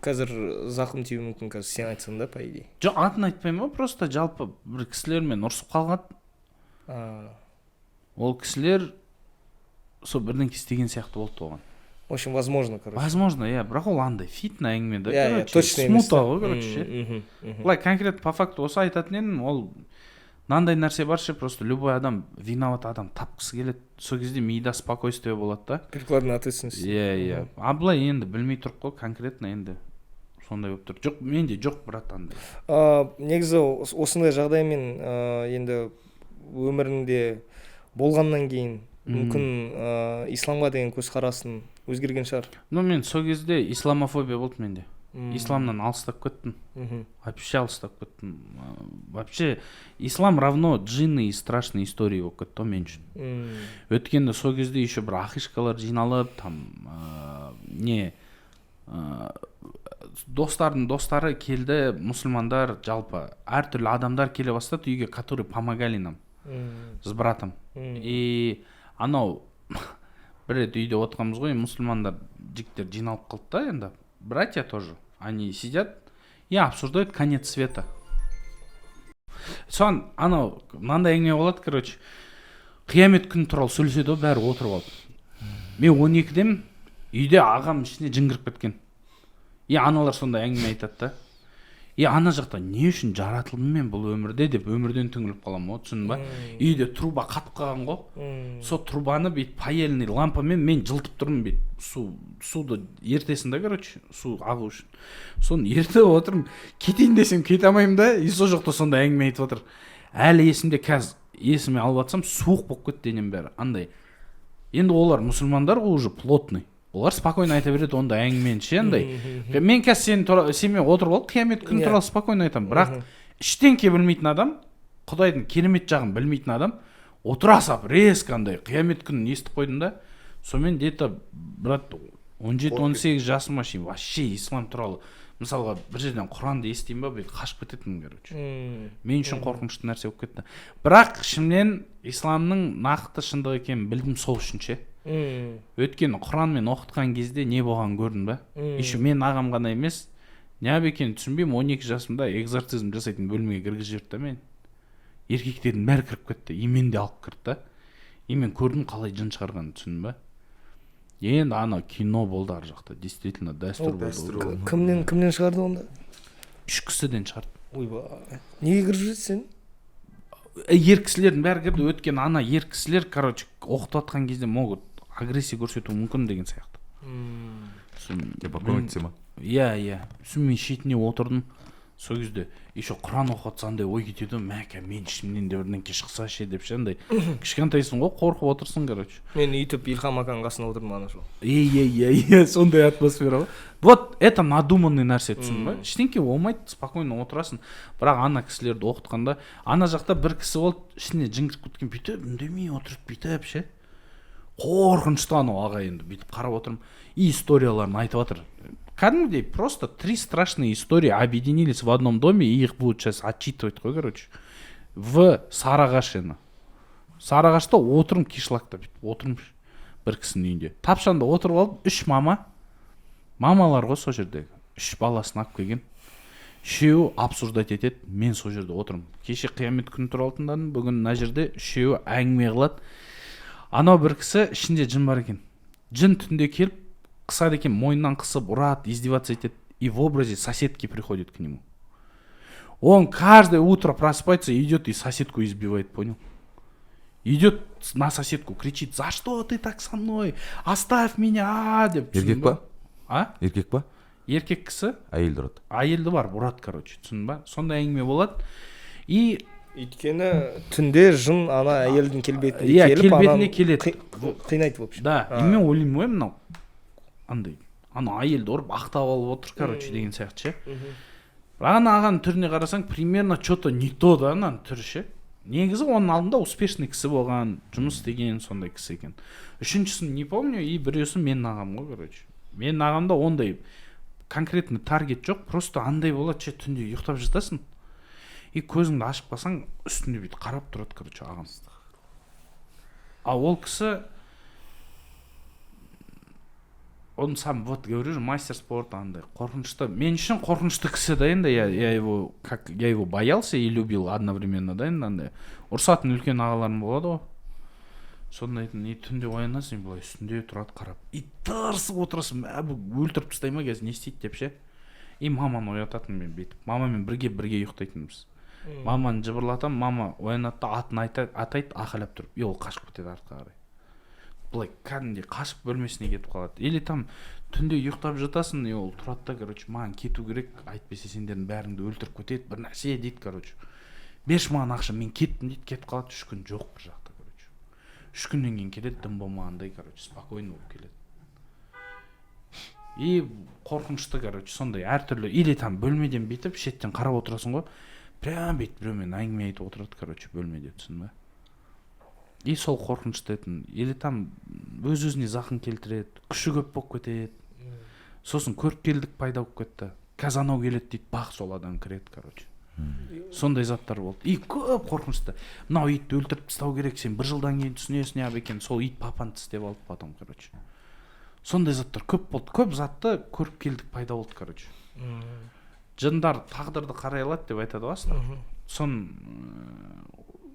қазір зақым тиюі мүмкін, қазір сен айтсаң да, по идее. Жоқ, атын айтпаймын, просто жалпы бір кісілермен ұрсып қалған. Ол кісілер сол бірдеңке істеген сияқты болды оған. В общем, возможно, короче. Возможно, бірақ ол андай фитна әңгіме да, короче, точно емес. Смута ғой, короче. Былай конкретно по факту осы айтатын едім, ол мынандай нәрсе бар ше, просто любой адам, виноват адам тапқысы келеді. Сол кезде мида спокойствие болады да. Прикладная ответственность. Иә. Былай енді білмей тұрып қой, конкретно енді сондай болып тұр. Жоқ, менде жоқ брат андай. Негізі осындай жағдаймен енді өміріңде болғаннан кейін мүмкін исламға деген көзқарасың өзгерген шығар. Мен сол кезде исламофобия болды менде. Исламнан алыстап кеттім. Вообще алыстап кеттім. Вообще ислам равно джинны и страшные истории болып кетті мен үшін. Өткенде сол кезде еще бір ақишкалар жиналып, там достардың достары келді, мұсылмандар, жалпы әртүрлі адамдар келе бастады үйге, которые помогали нам с братом. И анау бір рет үйде отырғанбыз ғой, мұсылмандар жігіттер жиналып қалды да, енді братья тоже, они сидят и обсуждают конец света. Соған анау мынандай әңгіме болады, короче, қиямет күні туралы сөйлеседі ғой, бәрі отырып алып. Мен 12-ден үйде ағам ішіне жын кіріп кеткен. И аналар сондай әңгіме айтады да. И ана жақта не үшін жаратылдым мен бұл өмірде деп өмірден түңіліп қаламын, түсіндің ба? Үйде труба қатып қалған ғой. Сол трубаны бүйтіп паяльный лампамен мен жылтып тұрмын бүйтіп. Суды ертесің да, короче, су ағу үшін. Соны ертіп отырмын. Кетейін десем кете алмаймын да. И сол жақта сондай әңгіме айтып отыр. Әлі есімде қазір есіме алып атсам суық болып кетті денем бәрі. Андай. Енді олар мұсылмандар ғой уже плотный. Олар спокойно айта береді онда әңгімені ше, андай. Мен қазір сенімен отырып алып, қиямет күні туралы спокойно айтамын. Бірақ ештеңке білмейтін адам, Құдайдың керемет жағын білмейтін адам, отыра сап резко андай қиямет күнін естіп қойдым да. Сонымен где-то брат 17-18 жасыма шейін вообще ислам туралы мысалға бір жерден Құранды естимін ба, бүйтіп қашып кететінмін, короче. Мен үшін қорқынышты нәрсе болып кетті. Бірақ шынымен исламның нақты шындық екенін білдім сол үшін ше. Өйткені Құранмен оқытқан кезде не болған көрдің ба? Еще мен ағам ғана емес, не екенін түсінбеймін, 12 жасымда экзорцизм жасайтын бөлмеге кіргізіп жіберді да мен. Еркектердің бәрі кіріп кетті, и мен де алып кірді да. И мен көрдім қалай жын шығарғанын, түсіндің ба? Енді ана кино болды ар жақта, действительно дәстүр болды. Кімнен шығарды онда? 3 кісіден шығарды. Ойбай. Неге кіріп жүреді сен? Ер кісілердің бәрі кірді. Өткен ана ер кісілер, короче, оқытып атқан кезде могут агрессия көрсету мүмкін деген сияқты. Типа көмектесе ма? Иә. Мен шетіне отырдым. Сол кезде еще Құран оқытса андай ой кетеді, мәке мен ішімнен де бірдеңке шықса ше деп ше, андай кішкентайсың ғой, қорқып отырсың, короче. Мен үйтіп Илхам аканың қасына отырдым ана жол. Сондай атмосфера ғой. Вот это надуманный нәрсе, түсіндің ба? Ештеңке болмайды, спокойно отырасың. Бірақ ана кісілерді оқытқанда, ана жақта бір кісі болды, ішіне жын кіріп кеткен, бүйтіп үндемей отырып бүйтіп ше. Қорқынышты анау аға, енді бүйтіп қарап отырмын. И историяларын айтып жатыр. Кәдімгідей просто 3 страшные истории объединились в одном доме, и их будут сейчас отчитывать, короче. В Сарыағаш. Сарыағашта отырмын кишлакта, отырмын бір кісінің үйінде. Тапшанда отырып алып, 3 мамалар ғой сол жердегі. 3 баласын алып келген. Үшеуі обсуждать етеді, мен сол жерде отырмын. Кеше қиямет күні туралы тыңдадым, бүгін мына жерде үшеуі әңгіме қылады. Анау бір кісі ішінде жын бар екен. Жын түнде келіп қысады екен, мойнынан қысып, ұрады, издеваться етеді. И в образе соседки приходит к нему. Он каждое утро просыпается, идет и соседку избивает, понял? Идет на соседку, кричит: за что ты так со мной? Оставь меня! Еркек па? А? Еркек па? Еркек кісі. Әйелді ұрады. Әйелді бар, ұрады, короче, түсіндің ба? Сондай әңгіме болады. И өйткені түнде жын ана әйелдің келбетіне келіп, қинайды вообще. Да, и мен ойлаймын ғой, мынау андай, ана әйелді ұрып ақтап алып отыр, короче, деген сияқты ше. Бірақ ана ағаның түріне қарасаң, примерно что-то не то да, ананың түрі ше. Негізі оның алдында успешный кісі болған, жұмыс істеген сондай кісі екен. Үшіншісін не помню, и біреусін менің ағам ғой, короче. Менің ағамда ондай конкретный таргет жоқ, просто андай болады ше, түнде ұйықтап жатасың. И көзіңді ашып қалсаң, үстінде бүйтіп қарап тұрады, короче, ағам. А ол кісі, он сам, вот, говорю же, мастер спорта, андай, қорқынышты. Мен үшін қорқынышты кісі да енді, я его боялся и любил одновременно, да енді, андай. Ұрсатын үлкен ағаларым болады ғой. Сонда айтын, и түнде оянасың, былай үстінде тұрады қарап. И тырысып отырасың, өлтіріп тастай ма қазір, не істейді деп ше. И маманы оятатын мен бүйтіп. Мамамен бірге ұйықтайтынбыз. Маманы жыбырлатам, мама оянады да атын атайды, ақылап тұрып, и ол қашып кетеді артқа қарай. былай кәдімгідей қашып бөлмесіне кетіп қалады. Или там түнде ұйықтап жатасың, и ол тұрады да, короче, маған кету керек, әйтпесе сендердің бәріңді өлтіріп кетеді, бір нәрсе дейді, короче. Берші маған ақша, мен кеттім дейді, кетіп қалады, 3 күн жоқ бір жақта, короче. 3 күннен кейін келеді, дым болмағандай, короче, спокойно болып келеді. И қорқынышты, короче, сондай әртүрлі. Или там бөлмеден бүйтіп шеттен қарап отырасың ғой, прям бүйтіп біреумен әңгіме айтып отырады, короче, бөлмеде, түсін ба? И сол қорқынышты етін. Или там өз-өзіне зақым келтіреді, күші көп болып кетеді. Сосын көріпкелдік пайда болып кетті. Қазір анау келеді дейді, бақ сол адам кіреді, короче. Сондай заттар болды. И көп қорқынышты. Мынау итті өлтіріп тастау керек, сен 1 жылдан кейін түсінесің не екен, сол ит папаны тістеп алды потом, короче. Сондай заттар көп болды. Көп затты көріпкелдік пайда болды, короче. Жындар тағдырды қарай алады деп айтады ғой.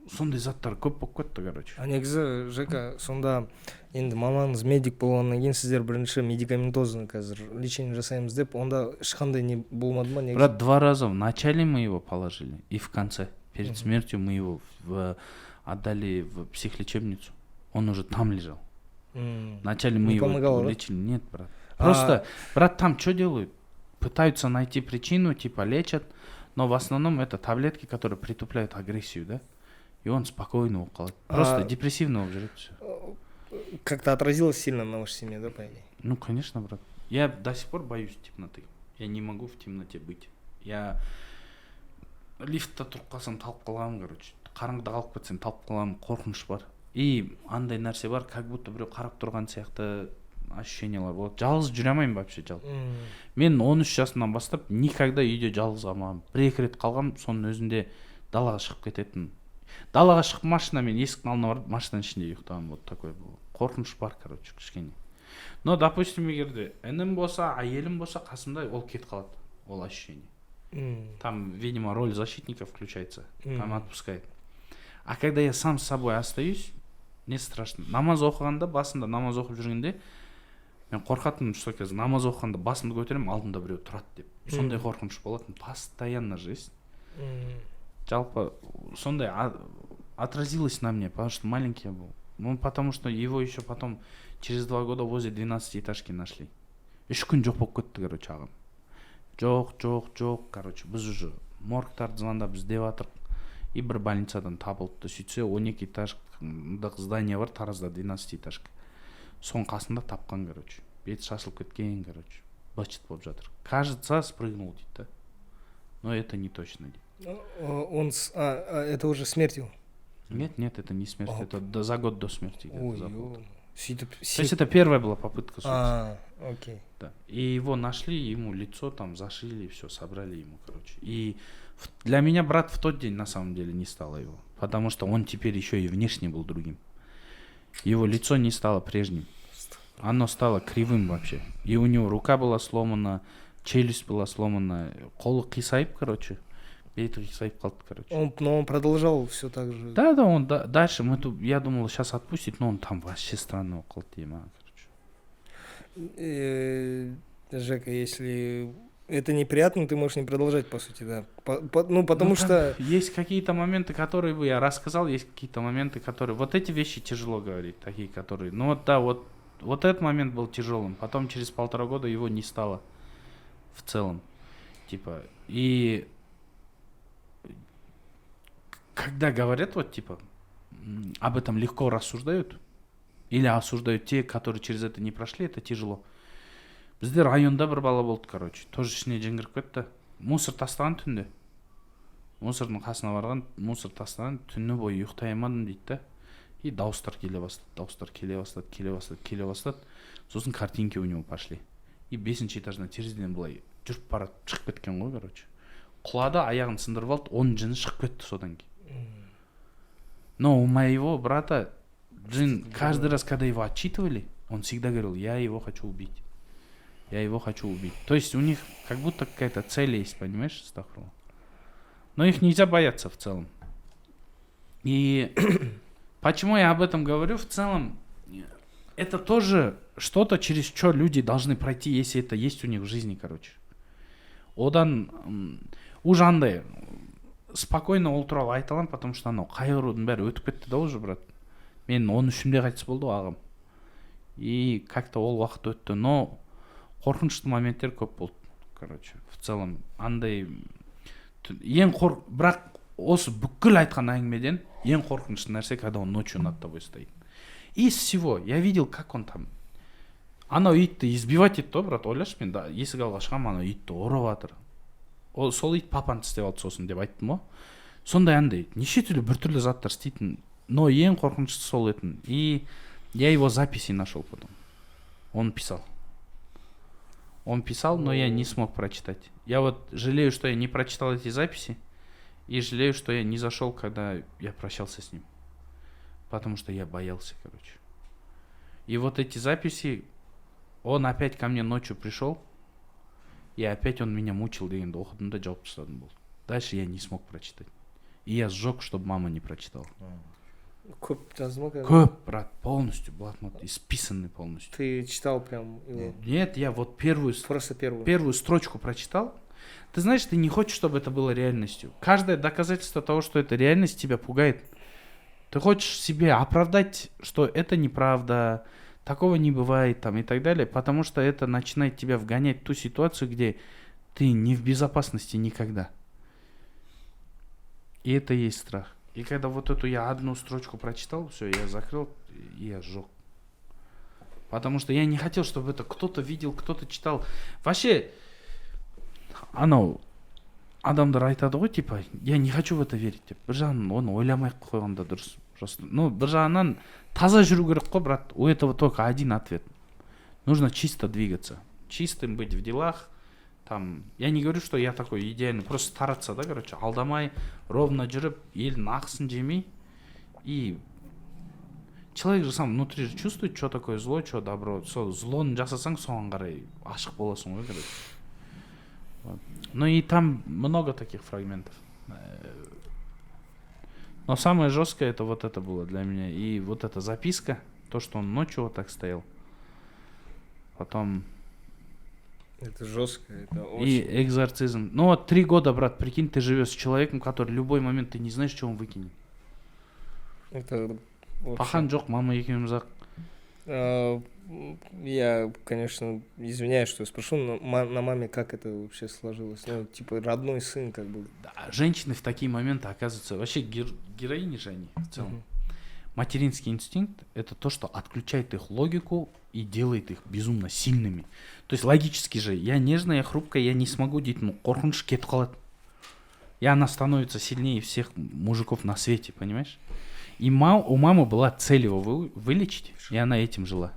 Сондай заттар көп болып кетті, короче. Негізі, Жека, сонда енді мамаңыз медик болғаннан кейін сіздер бірінші медикаментозно қазір лечение жасаймыз деп, онда ешқандай не болмады ма? Брат, 2 раза в начале мы его положили, и в конце. Перед смертью мы его отдали в психлечебницу. Он уже там лежал. Вначале мы его лечили. Нет, брат. Просто, брат, там что делают? Пытаются найти причину, типа лечат, но в основном это таблетки, которые притупляют агрессию, да? И он спокойно уколот. Просто депрессивно жрет все. Как-то отразилось сильно на вашей семье, да, по идее? Ну, конечно, брат. Я до сих пор боюсь темноты. Я не могу в темноте быть. Я лифтта тұрып қалсам талып қаламын, короче. Қараңғыда қалып кетсем талып қаламын, қорқыныш бар. И андай нәрсе бар, как будто біреу қарап тұрған сияқты ощущениялар болады. Жалғыз жүре алмаймын вообще жалпы. Мен 13 жасымнан бастап никогда үйде жалғыз қалмағанмын. 1-2 рет қалғам, соның өзінде далаға шығып кететін. Далаға шығып машинамен есіктің алдына барып, машинаның ішінде ұйықтағанмын. Вот такой был. Қорқыныш бар, короче, кішкене. Но, допустим, егерде інім болса, әйелім болса, қасымда ол кетіп қалады. Ол ощущение. Там, видимо, роль защитника включается. Там отпускает. А когда я сам с собой остаюсь, не страшно. Намаз оқығанда, басында намаз оқып жүргенде, мен қорқатынмын, что қазір намаз оқығанда басымды көтеремін, алдымда біреу тұрады деп. Сондай қорқыныш болатын. Постоянно жизнь. Жалпы, сондай отразилось на мне, потому что маленький я был. Ну, потому что его еще потом через 2 года возле 12-этажки нашли. 3 күн жоқ болып кетті, короче, ағам. Жоқ, короче, біз уже моргтарды звондап іздеп жатырық. И бір больницадан табылыпты. Сөйтсе 12 этаждық здание бар Таразда, 12-этажка. Соның қасында тапқан, короче. Беті шашылып кеткен, короче. Бычыт болып жатыр. Кажется, спрыгнул дейді, да. Но это не точно дейді. Это уже смертью? Нет, это не смерть, это за год до смерти. То есть это первая была попытка. Окей. Да. И его нашли, ему лицо там зашили, все, собрали ему, короче. И для меня брат в тот день на самом деле не стало его, потому что он теперь еще и внешне был другим. Его лицо не стало прежним, оно стало кривым вообще. И у него рука была сломана, челюсть была сломана, қолы қисайып, короче. Беті қисайып қалды, короче. Но он продолжал все так же. Да, он дальше, я думал, сейчас отпустит, но он там вообще странно около темы, короче. Жека, если это неприятно, ты можешь не продолжать, по сути, да. Потому что... Есть какие-то моменты, которые бы я рассказал, есть какие-то моменты, которые... Вот эти вещи тяжело говорить, такие, которые... Ну вот да, вот этот момент был тяжелым. Потом через 1,5 года его не стало в целом. Типа, и... Когда говорят, вот, типа, об этом легко рассуждают, или осуждают те, которые через это не прошли, это тяжело. Бізде районда бір бала болды, короче, тоже ішіне жын кіріп кетті. Мусор тастаған түнде. Мусордың қасына барған, мусор тастаған, түні бойы ұйықтай алмадым дейді да. И дауыстар келе бастады. Сосын картинки у него пошли. И 5-ші этаждан терезеден былай жүріп барады, шығып кеткен ғой, короче. Құлады, аяғын сындырып алды, оның жыны шығып кетті содан кейін. Но у моего брата джин каждый раз, когда его отчитывали, он всегда говорил, я его хочу убить. То есть у них как будто какая-то цель есть, понимаешь, Стахрова. Но их нельзя бояться в целом. И почему я об этом говорю? В целом, это тоже что-то, через что люди должны пройти, если это есть у них в жизни, короче. Одан уже андай спокойно ол туралы айта аламын, потому что анау қайғырудың бәрі өтіп кетті да уже, брат. Мен 13-імде қайтыс болды ағам. и как-то ол уақыт өтті, но қорқынышты моменттер көп болды. Короче, в целом андай бірақ осы бүкіл айтқан әңгімеден ең қорқынышты нәрсе, когда он ночью над тобой стоит. Из всего я видел, как он там анау итті избивать етті, брат, ойлашы, мен да есік алға шығамын, анау итті ұрып жатыр. Ол сол ит папаны тістеп алды сосын деп айттым ғой. Сондай андай неше түрлі біртүрлі заттар істейтін, но ең қорқыныштысы сол етін. И я его записи нашел потом. Он писал, но я не смог прочитать. Я вот жалею, что я не прочитал эти записи, и жалею, что я не зашел, когда я прощался с ним. Потому что я боялся, короче. И вот эти записи, он опять ко мне ночью пришел, и опять он меня мучил дегенді оқыдым да жауып тастадым болды. Дальше я не смог прочитать. И я сжег, чтобы мама не прочитала. Көп жазды ма? Көп, брат, полностью, блокнот, исписанный полностью. Ты читал прям его? Нет, я вот Просто первую строчку прочитал. Ты знаешь, ты не хочешь, чтобы это было реальностью. Каждое доказательство того, что это реальность, тебя пугает. Ты хочешь себе оправдать, что это неправда, такого не бывает там и так далее, потому что это начинает тебя вгонять в ту ситуацию, где ты не в безопасности никогда. И это и есть страх. И когда вот эту я одну строчку прочитал, все, я закрыл и я сжег. Потому что я не хотел, чтобы это кто-то видел, кто-то читал. Вообще, анау адамдар айтады ғой, типа, я не хочу в это верить деп. Бір жағынан оны ойламай қойғанда дұрыс. Просто, ну, бір жағынан таза жүру керек қой, брат. У этого только один ответ. Нужно чисто двигаться. Чистым быть в делах. Там, я не говорю, что я такой идеальный. Просто стараться, да, короче, алдамай, ровно жүріп, елдің ақысын жемей. И человек же сам внутри же чувствует, что такое зло, что добро. Сол злоны жасасаң, соған қарай ашық боласың ғой, короче. Вот. Ну и там много таких фрагментов. Но самое жесткое это вот это было для меня. И вот эта записка, то, что он ночью вот так стоял. Потом... Это жестко, это очень... И экзорцизм. Ну вот 3 года, брат, прикинь, ты живешь с человеком, который в любой момент ты не знаешь, что он выкинет. Это... Пахан жоқ, мама екеуміз ақ. Я, конечно, извиняюсь, что я спрошу, но на маме как это вообще сложилось? Ну, типа, родной сын, как бы. Да, женщины в такие моменты оказываются... Вообще героини же они в целом. Материнский инстинкт — это то, что отключает их логику и делает их безумно сильными. То есть логически же, я нежная, я хрупкая, я не смогу деть, ну, қорқыныш кетіп қалады. И она становится сильнее всех мужиков на свете, понимаешь? И у мамы была цель его вылечить, и она этим жила.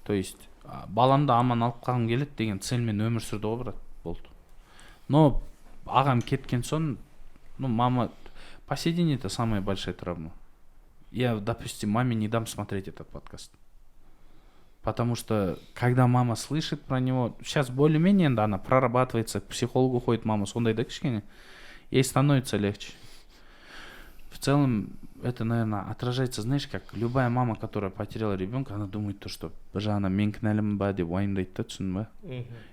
То есть баламды аман алып қалғым келеді деген цельмен өмір сүрді ғой, брат, болды. Но ағам кеткен соң, ну, мама... По сей день это самая большая травма. Я, допустим, маме не дам смотреть этот подкаст. Потому что, когда мама слышит про него... Сейчас более-менее, да, она прорабатывается, к психологу ходит мама, сондай да кішкене, ей становится легче. В целом, это, наверное, отражается, знаешь, как любая мама, которая потеряла ребенка, она думает то, что она мен кінәлімін ба деп уайымдайды да, түсін ба?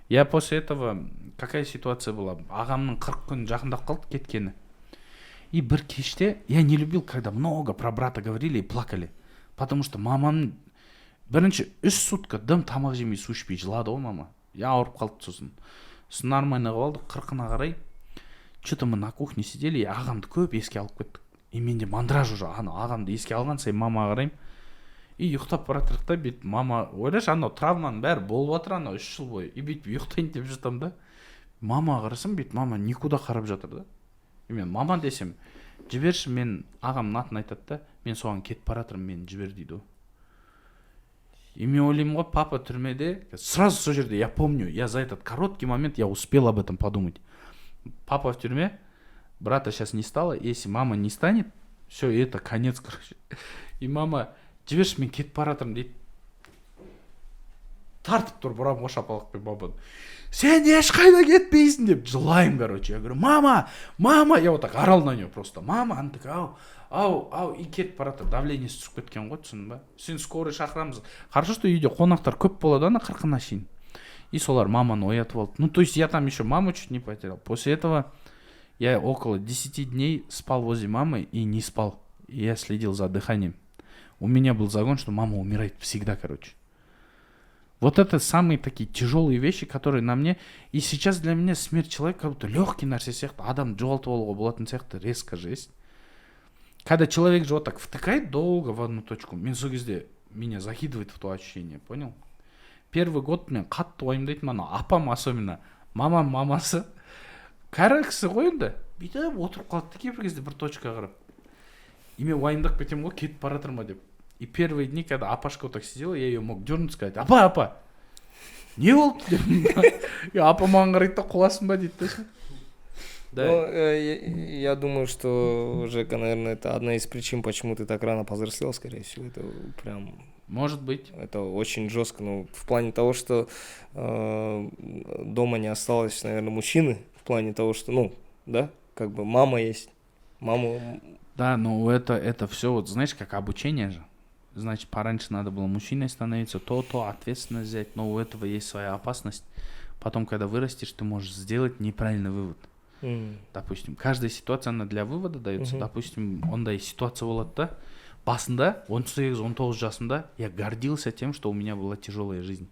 Я после этого... Какая ситуация была? Ағамның 40 күн жақындап қалды кеткені. И бір кеште я не любил, когда много про брата говорили и плакали. Потому что мамам... Бірінші 3 сутка дым тамақ жемей су ішпей жылады ғой мама. Я ауырып қалды сосын. Сосын нормально қалды, 40-ына қарай. Что-то мы на кухне сидели, и ағамды көп еске алып кеттік. И менде мандраж уже, ағамды еске алған сайын мамаға қараймын. И ұйықтап бара жатырмық та, бүйтіп мама, ойлашы, анау травманың бәрі болып жатыр анау 3 жыл бойы. И бүйтіп ұйықтайын деп жатамын да. Мамаға қарасам, бүйтіп мама никуда қарап жатыр да. И мен мама десем, жіберші, мен ағамның атын айтады да, мен соған кетіп бара жатырмын, мені жібер дейді ғой. И мен ойлаймын ғой, папа түрмеде, сразу сол жерде, я помню, я за этот короткий момент я успел об этом подумать. Папа в тюрьме, брата сейчас не стало, если мама не станет, все, и это конец, короче. И мама, жіберші, мен кетіп бара жатырмын дейді. Тартып тұр, бұрам шапалақпен бабаны. Сен ешқайда кетпейсің деп жылаймын, короче. Я говорю, мама, я вот так орал на нее просто. Мама, она такая, ау, и кетіп бара жатыр, давлениесі түсіп кеткен ғой, түсін ба? Сен скорый шақырамыз. Хорошо, что үйде қонақтар көп болады, ана 40-ына шейін. И солар маманы оятып алды. Ну, то есть я там еще маму чуть не потерял. После этого я около 10 дней спал возле мамы и не спал. И я следил за дыханием. у меня был загон, что мама умирает всегда, короче. Вот это самые такие тяжелые вещи, которые на мне. И сейчас для меня смерть человека как будто легкий нәрсе сияқты, адам жоғалтып алуға болатын сияқты, резко жесть. Когда человек же вот так втыкает долго в одну точку, мен сол кезде меня закидывает в то ощущение, понял? Первый год мен қатты уайымдайтын, ана апам особенно, мамасы кәрі кісі ғой енді, бүйтіп отырып қалады кейбір кезде бір точкаға қарап. И мен уайымдап кетемін ғой, кетіп бара жатыр ма деп. И первые дни, когда апашка вот так сидела, я ее мог дернуть, сказать: апа, не болды деп. Апа маған қарайды да, құласың ба дейді. Да. Ну, я думаю, что, Жека, наверное, это одна из причин, почему ты так рано повзрослел, скорее всего. Это прям... Может быть. Это очень жестко. Ну, в плане того, что дома не осталось, наверное, мужчины. В плане того, что, ну, да, как бы мама есть. Маму... Да, но это все, вот знаешь, как обучение же. Значит, пораньше надо было мужчиной становиться, то ответственность взять, но у этого есть своя опасность. Потом, когда вырастешь, ты можешь сделать неправильный вывод. Допустим, каждая ситуация, она для вывода дается. Допустим, ондай ситуация болады да, басында 18-19 жасымда я гордился тем, что у меня была тяжелая жизнь.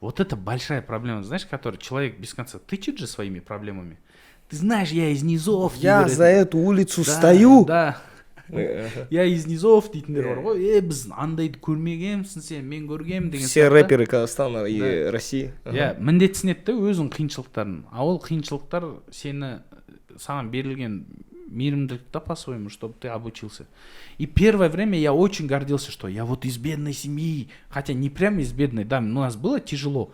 Вот это большая проблема, знаешь, которую человек без конца тычет же своими проблемами. Ты знаешь, я из низов. Я за эту улицу стою. Да. Я из низов дейтіндер бар ғой. Біз андайды көрмегенсің сен, мен көргем деген. Все рэперы Казахстана и России. Я міндетсінеді де өзің қиыншылықтарын. А ол қиыншылықтар саған берілген мейірімділік да по-своему, чтобы ты обучился. И первое время я очень гордился, что я вот из бедной семьи. Хотя не прям из бедной, да, у нас было тяжело.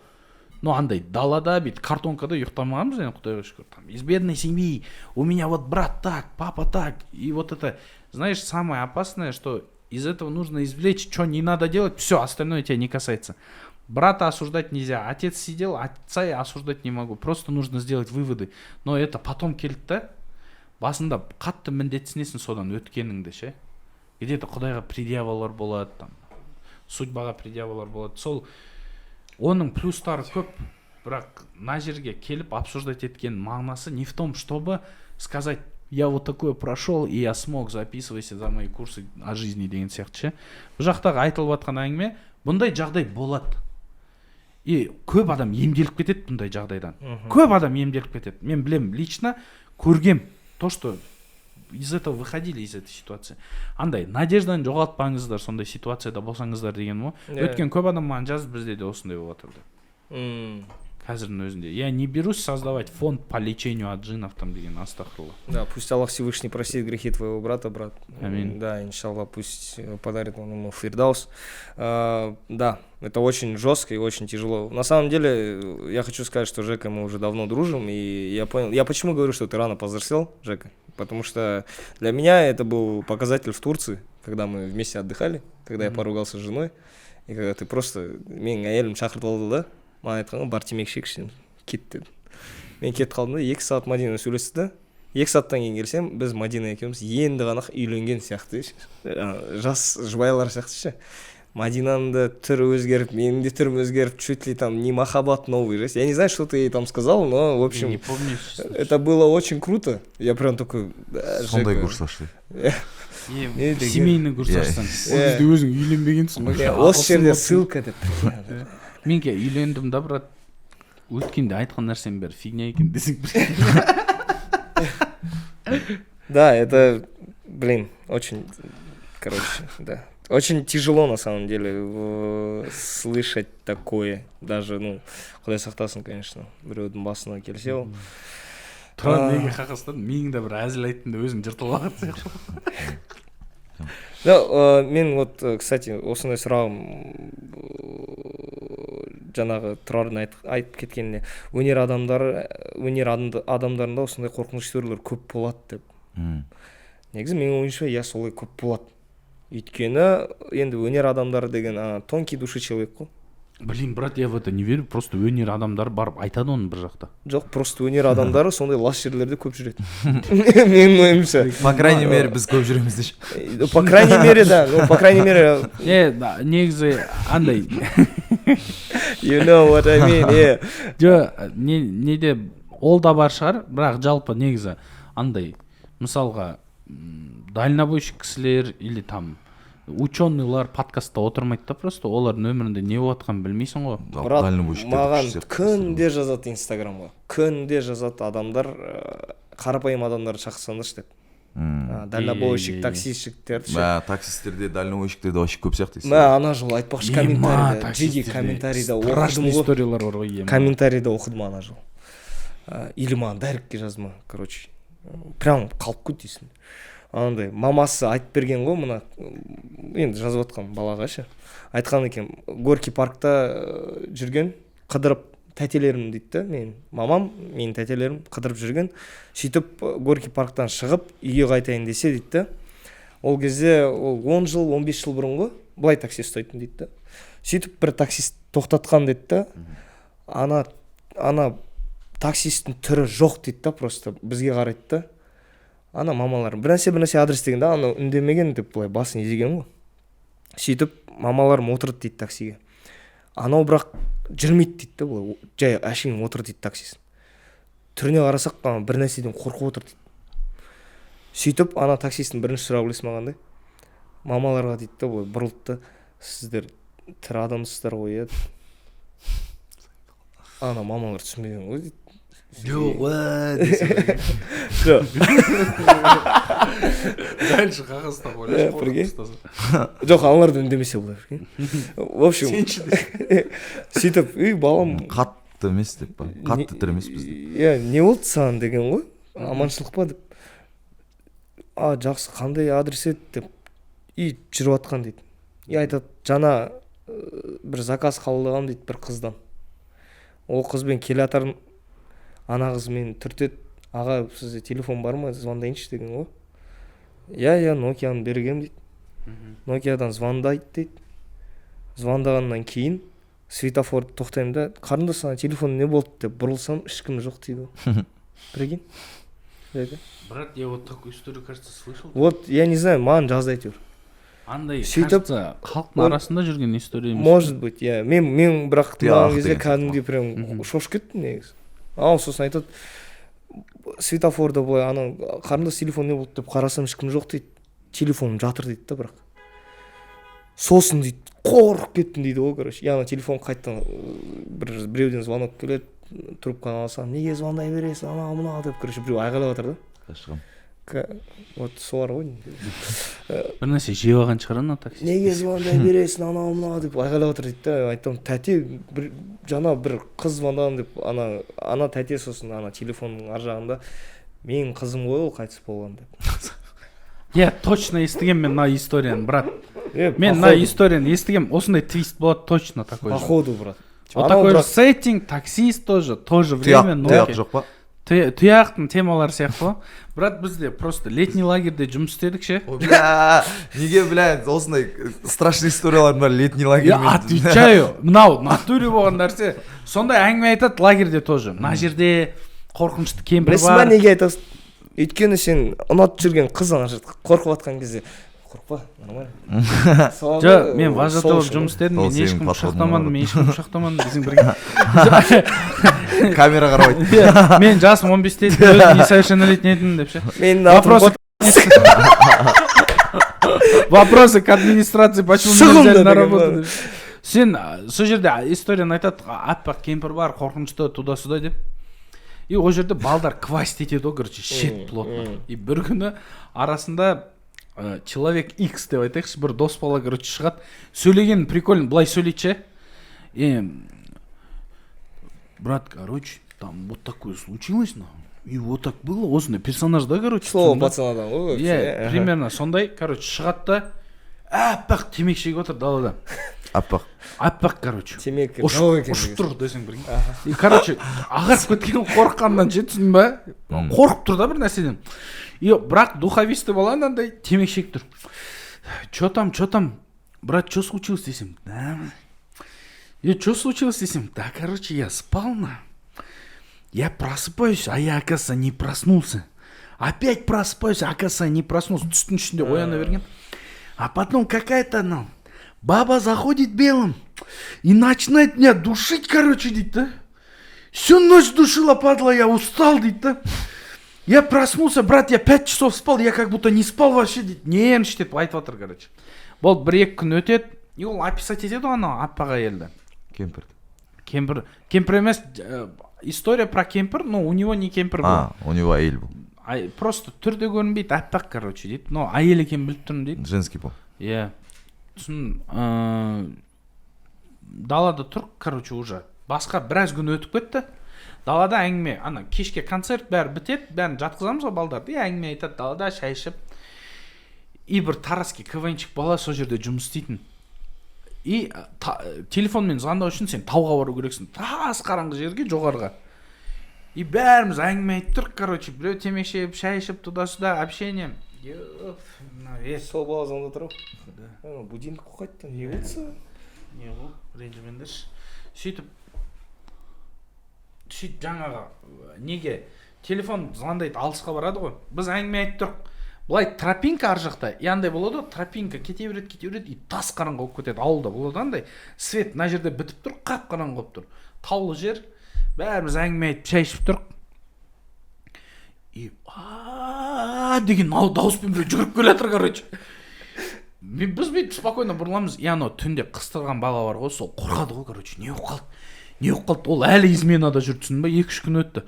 Ну, андай, далада, бит, картонкада ұйықтамағанбыз, құдайға шүкір. Из бедной семьи. У меня вот брат так, папа так. И вот это, знаешь, самое опасное, что из этого нужно извлечь, что не надо делать, все, остальное тебя не касается. Брата осуждать нельзя. Отец сидел, отца я осуждать не могу. Просто нужно сделать выводы. Но это потом келді да, басында қатты міндетсінесің содан өткеніңді ше. Где-то құдайға предъявалар болады, там, судьбаға предъявалар болады. Сол оның плюстары көп, бірақ на жерге келіп обсуждать еткен мағынасы не в том, чтобы сказать: я вот такое прошел, и я смог, записывайся за мои курсы о жизни деген сияқты ше. Бұл жақтағы айтылып жатқан әңгіме, бұндай жағдай болады. И көп адам емделіп кетеді бұндай жағдайдан. Көп адам емделіп кетеді. Мен білем, лично көргем то, что из этого выходили, из этой ситуации. Андай, надежданы жоғалтпаңыздар, сондай ситуацияда болсаңыздар деген мо. Өткен көп адам маған жазып, бізде де осындай болып жатыр. Қазірдің өзінде. Я не берусь создавать фонд по лечению от джинов там деген, астахфирулла. Да, пусть Аллах Всевышний простит грехи твоего брата, брат. Аминь. Да, иншаллах, пусть подарит он ему фирдаус. Да, это очень жестко и очень тяжело. На самом деле, я хочу сказать, что Жека, мы уже давно дружим, и я понял. Я почему говорю, что ты рано повзрослел, Жека? Потому что для меня это был показатель в Турции, когда мы вместе отдыхали, когда я поругался с женой, и когда ты просто менің әйелім шақыртып алды да, маған айтқан бар темекі шекші, кет деді. Мен кетіп қалдым да, 2 сағат Мадина сөйлесті да, 2 сағаттан кейін келсем, біз Мадина екеуміз енді ғана үйленген сияқты, жас жұбайлар сияқты ше. Мадинаның да түрі өзгеріп, менің де түрім өзгеріп, чуть ли там не махаббат новый. Я не знаю, что ты ей там сказал, но, в общем, не помню, это было очень круто. Я прям такой... Сондай курс ашты. Семейный курс ашсаң. Ол кезде өзің үйленбегенсің. Осы жерде ссылка деп. Менге үйлендім да, брат. Өткенде айтқан нәрсем бәрі фигня екен десең. Да, это, блин, очень, короче, да. Очень тяжело, на самом деле, слышать такое. Даже, ну, құдай сақтасын, конечно, біреудің басына келсе ол. Тұран неге қақастан, менің де бір әзіл айттыңда өзің жыртылып ағат сияқты. Да, мен вот, кстати, осындай сұрағым жаңағы Тұрардың айтып кеткеніне, өнер адамдарында осындай қорқыныш түрлері көп болады деп. Негізі менің ойымша, я солай көп болады. Өйткені енді өнер адамдары деген тонкий души человек қой. Блин, брат, я в это не верю, просто өнер адамдар барып айтады оны бір жақта. Жоқ, просто өнер адамдары сондай лас жерлерде көп жүреді. Менің ойымша. По крайней мере, біз көп жүреміз деші. По крайней мере, да. Ну, по крайней мере... негізі андай. You know what I mean, yeah. Жо, неде ол да бар шығар, бірақ жалпы негізі андай, мысалға, дальнобойщик кісілер или там ученыйлар подкастта отырмайды да, просто олардың өмірінде не болып жатқанын білмейсің ғой. брат, маған күнде жазады инстаграмға, күнде жазады адамдар, қарапайым адамдарды шақырсаңдаршы деп. Дальнобойщик, таксистшіктерді. Таксисттерде, дальнобойщиктерде вообще көп сияқты. Ана жыл айтпақшы комментарийда, жеге комментарийда оқыдым ғой. историялар бар ғой. Комментарийда оқыдым ана жыл. Или маған дәрікке жазма, короче. Прям қалып көт дейсің. Андай мамасы айтып берген ғой, мына енді жазып отқан балаға ше. Айтқан екен, Горький паркта жүрген, қыдырып тәтелерім дейді да, мамам, менің тәтелерім қыдырып жүрген, сөйтіп Горький парктан шығып үйге қайтайын десе дейді да. Ол кезде 10 жыл, 15 жыл бұрын ғой, былай такси ұстайтын дейді да. Сөйтіп бір таксист тоқтатқан дейді да. Ана таксисттің түрі жоқ дейді да, просто бізге қарайды да. Ана мамаларым бір нәрсе адрес дегенде ана үндемеген деп былай басын изеген ғой. Сөйтіп мамаларым отырды дейді таксиге. Анау бірақ жүрмейді дейді да, былай жай әшейін отыр дейді таксист. Түріне қарасақ бір нәрседен қорқып отыр дейді. Сөйтіп ана таксисттің бірінші сұрағы білесіз маған қандай? Мамаларға дейді да, былай бұрылды, сіздер тірі адамсыздар ғой еді. Ана мамалар түсінбеген ғой дейді. Дальше қағазда ойлайсың. Жоқ, аналарды үндемесе болар. В общем, сөйтіп, балам қатты емес деп па? Қатты тірі емес бізде. Не болды саған деген ғой? Аманшылық па деп. Жақсы, қандай адрес еді деп. Жүріп атқан дейді. Айтады, жана бір заказ қабылдаған дейді бір қыздан. Ол қызбен келе атарын. Ана қыз мені түртеді, аға, сізде телефон бар ма, звондайыншы деген ғой. Nokia'ны бергем дейді. Nokia'дан звондайды дейді. Звондағаннан кейін светофорды тоқтаймын да, қарындас, ана телефон не болды деп бұрылсам, ешкім жоқ дейді. Прикинь? Брат, я вот такую историю, кажется, слышал. Вот, я не знаю, маған жазды әйтеуір. Андай, кажется, халықтың арасында жүрген история емес. Может быть, мен бірақ тыңдаған кезде кәдімгідей прям шошып кеттім негізі. Сосын айтады, светофорда былай, қарындас телефон не болды деп қарасам ешкім жоқ дейді. Телефоным жатыр дейді да, бірақ. Сосын дейді, қорқып кеттім дейді ғой, короче. Телефон қайттан біреуден звонок келеді, трубканы алсам, неге звондай бересің, мына деп, короче, біреу айғайлап жатыр да. Қашқам. Вот солар ғой. Бір нәрсе жеп алған шығар ана таксист. Неге звондай бересің, мына деп айғайлап жатыр дейді да. Айтам, тәте, жаңа бір қыз звондаған деп, ана тәте сосын телефонның ар жағында менің қызым ғой ол қайтыс болған деп. Точно естігем мен мына историяны, брат. Мен мына историяны естігем, осындай твист болады точно такой же. Походу, брат. Вот такой же сеттинг, таксист тоже время. Тұяқ жоқ па? Тұяқтың темалары сияқты ғой. Брат, бізде просто летний лагерьде жұмыс істедік ше. Неге, осындай страшный историялардың бар летний лагерь. Отвечаю, мынау натуре болған нәрсе. Сондай әңгіме айтады лагерьде тоже. Мына жерде қорқынышты кемпір бар. Білесің ба неге айтасың? Өйткені сен ұнатып жүрген қыз ана жерде қорқып жатқан кезде қорықпа, нормально. Жоқ, мен вожатый болып жұмыс істедім, мен ешкім құшақтамадым десең бірге. Камера қарабайды. Мен жасым 15-те едім, несовершеннолетний едім деп ше. Вопросы к администрации, почему меня взяли на работу. Сен сол жерде историяны айтады, аппақ кемпір бар, қорқынышты туда-сюда деп. И ол жерде балдар кваст етеді, короче, шет плотно. И бір күні арасында человек X деп айтайықшы, бір дос бала, короче, шығады. Сөйлеген прикольно, былай сөйлейді ше. Брат, короче, там вот такое случилось, и вот так было, осындай персонаж, да, короче. Слово пацанадан ғой. Примерно сондай, короче, шығады да, аппақ темекі шегіп отыр далада. Аппақ, короче. Темекі. Ұшып тұр десең бірге. И, короче, ағарып кеткен қорыққаннан жетсің ба? Қорқып тұр да бір нәрседен. И бірақ духовисты бала андай темекі шегіп тұр. Чё там? Брат, что случилось десем? Да. И что случилось десем? Да, короче, я спал Я просыпаюсь, а я, оказывается, не проснулся. Опять просыпаюсь, а оказывается, не проснулся. Түстің ішінде ояна берген. А потом какая-то баба заходит белым и начинает меня душить, короче, дейді да. Всю ночь душила, падла, я устал, дейді да. Я проснулся, брат, я 5 часов спал, я как будто не спал вообще дейді, нервничать деп айтып жатыр, короче. Болды, 1-2 күн өтеді, и ол описать етеді ғой анау аппақ әйелді. Кемпір емес, история про кемпір, но у него не кемпір был. У него әйел был. Просто түрде көрінбейді, аппақ, короче, дейді. Но әйел екен біліп тұрмын дейді. Женский был. Иә. Сосын далада тұр, короче, уже. Басқа біраз күн өтіп кетті. Далада әңгіме, ана кешке концерт бәрі бітеді, бәрін жатқызамыз ғой балдарды, әңгіме айтады, далада шай ішіп. И бір тараский КВНчик бала сол жерде жұмыс істейтін. И телефонмен звондау үшін сен тауға бару керексің, тас қараңғы жерге, жоғарыға. И бәріміз әңгіме айтып тұрық, короче, біреу темекі шегіп, шай ішіп, туда-сюда общение. Сол бала звондап тұр ғой. Будильник қойды, не болса? Не бұл, ренжімеңдерші. Сөйтіп жаңағы неге телефон звондайды, алысқа барады ғой. Біз әңгіме айтып тұрық. Былай тропинка ар жақта, андай болады ғой, тропинка кете береді, и тас қараңғы болып кетеді. Ауылда болады андай. Свет мына жерде бітіп тұр, қап-қараңғы болып тұр. Таулы жер. Бәріміз әңгіме айтып, шай ішіп тұрық. И деген дауыспен біреу жүгіріп келе жатыр, короче. Біз бүйтіп спокойно бұрыламыз. И анау түнде қыстырған бала бар ғой, сол қорқады ғой, короче. Не болып қалды? Ол әлі изменада жүр, түсін ба? 2-3 күн өтті.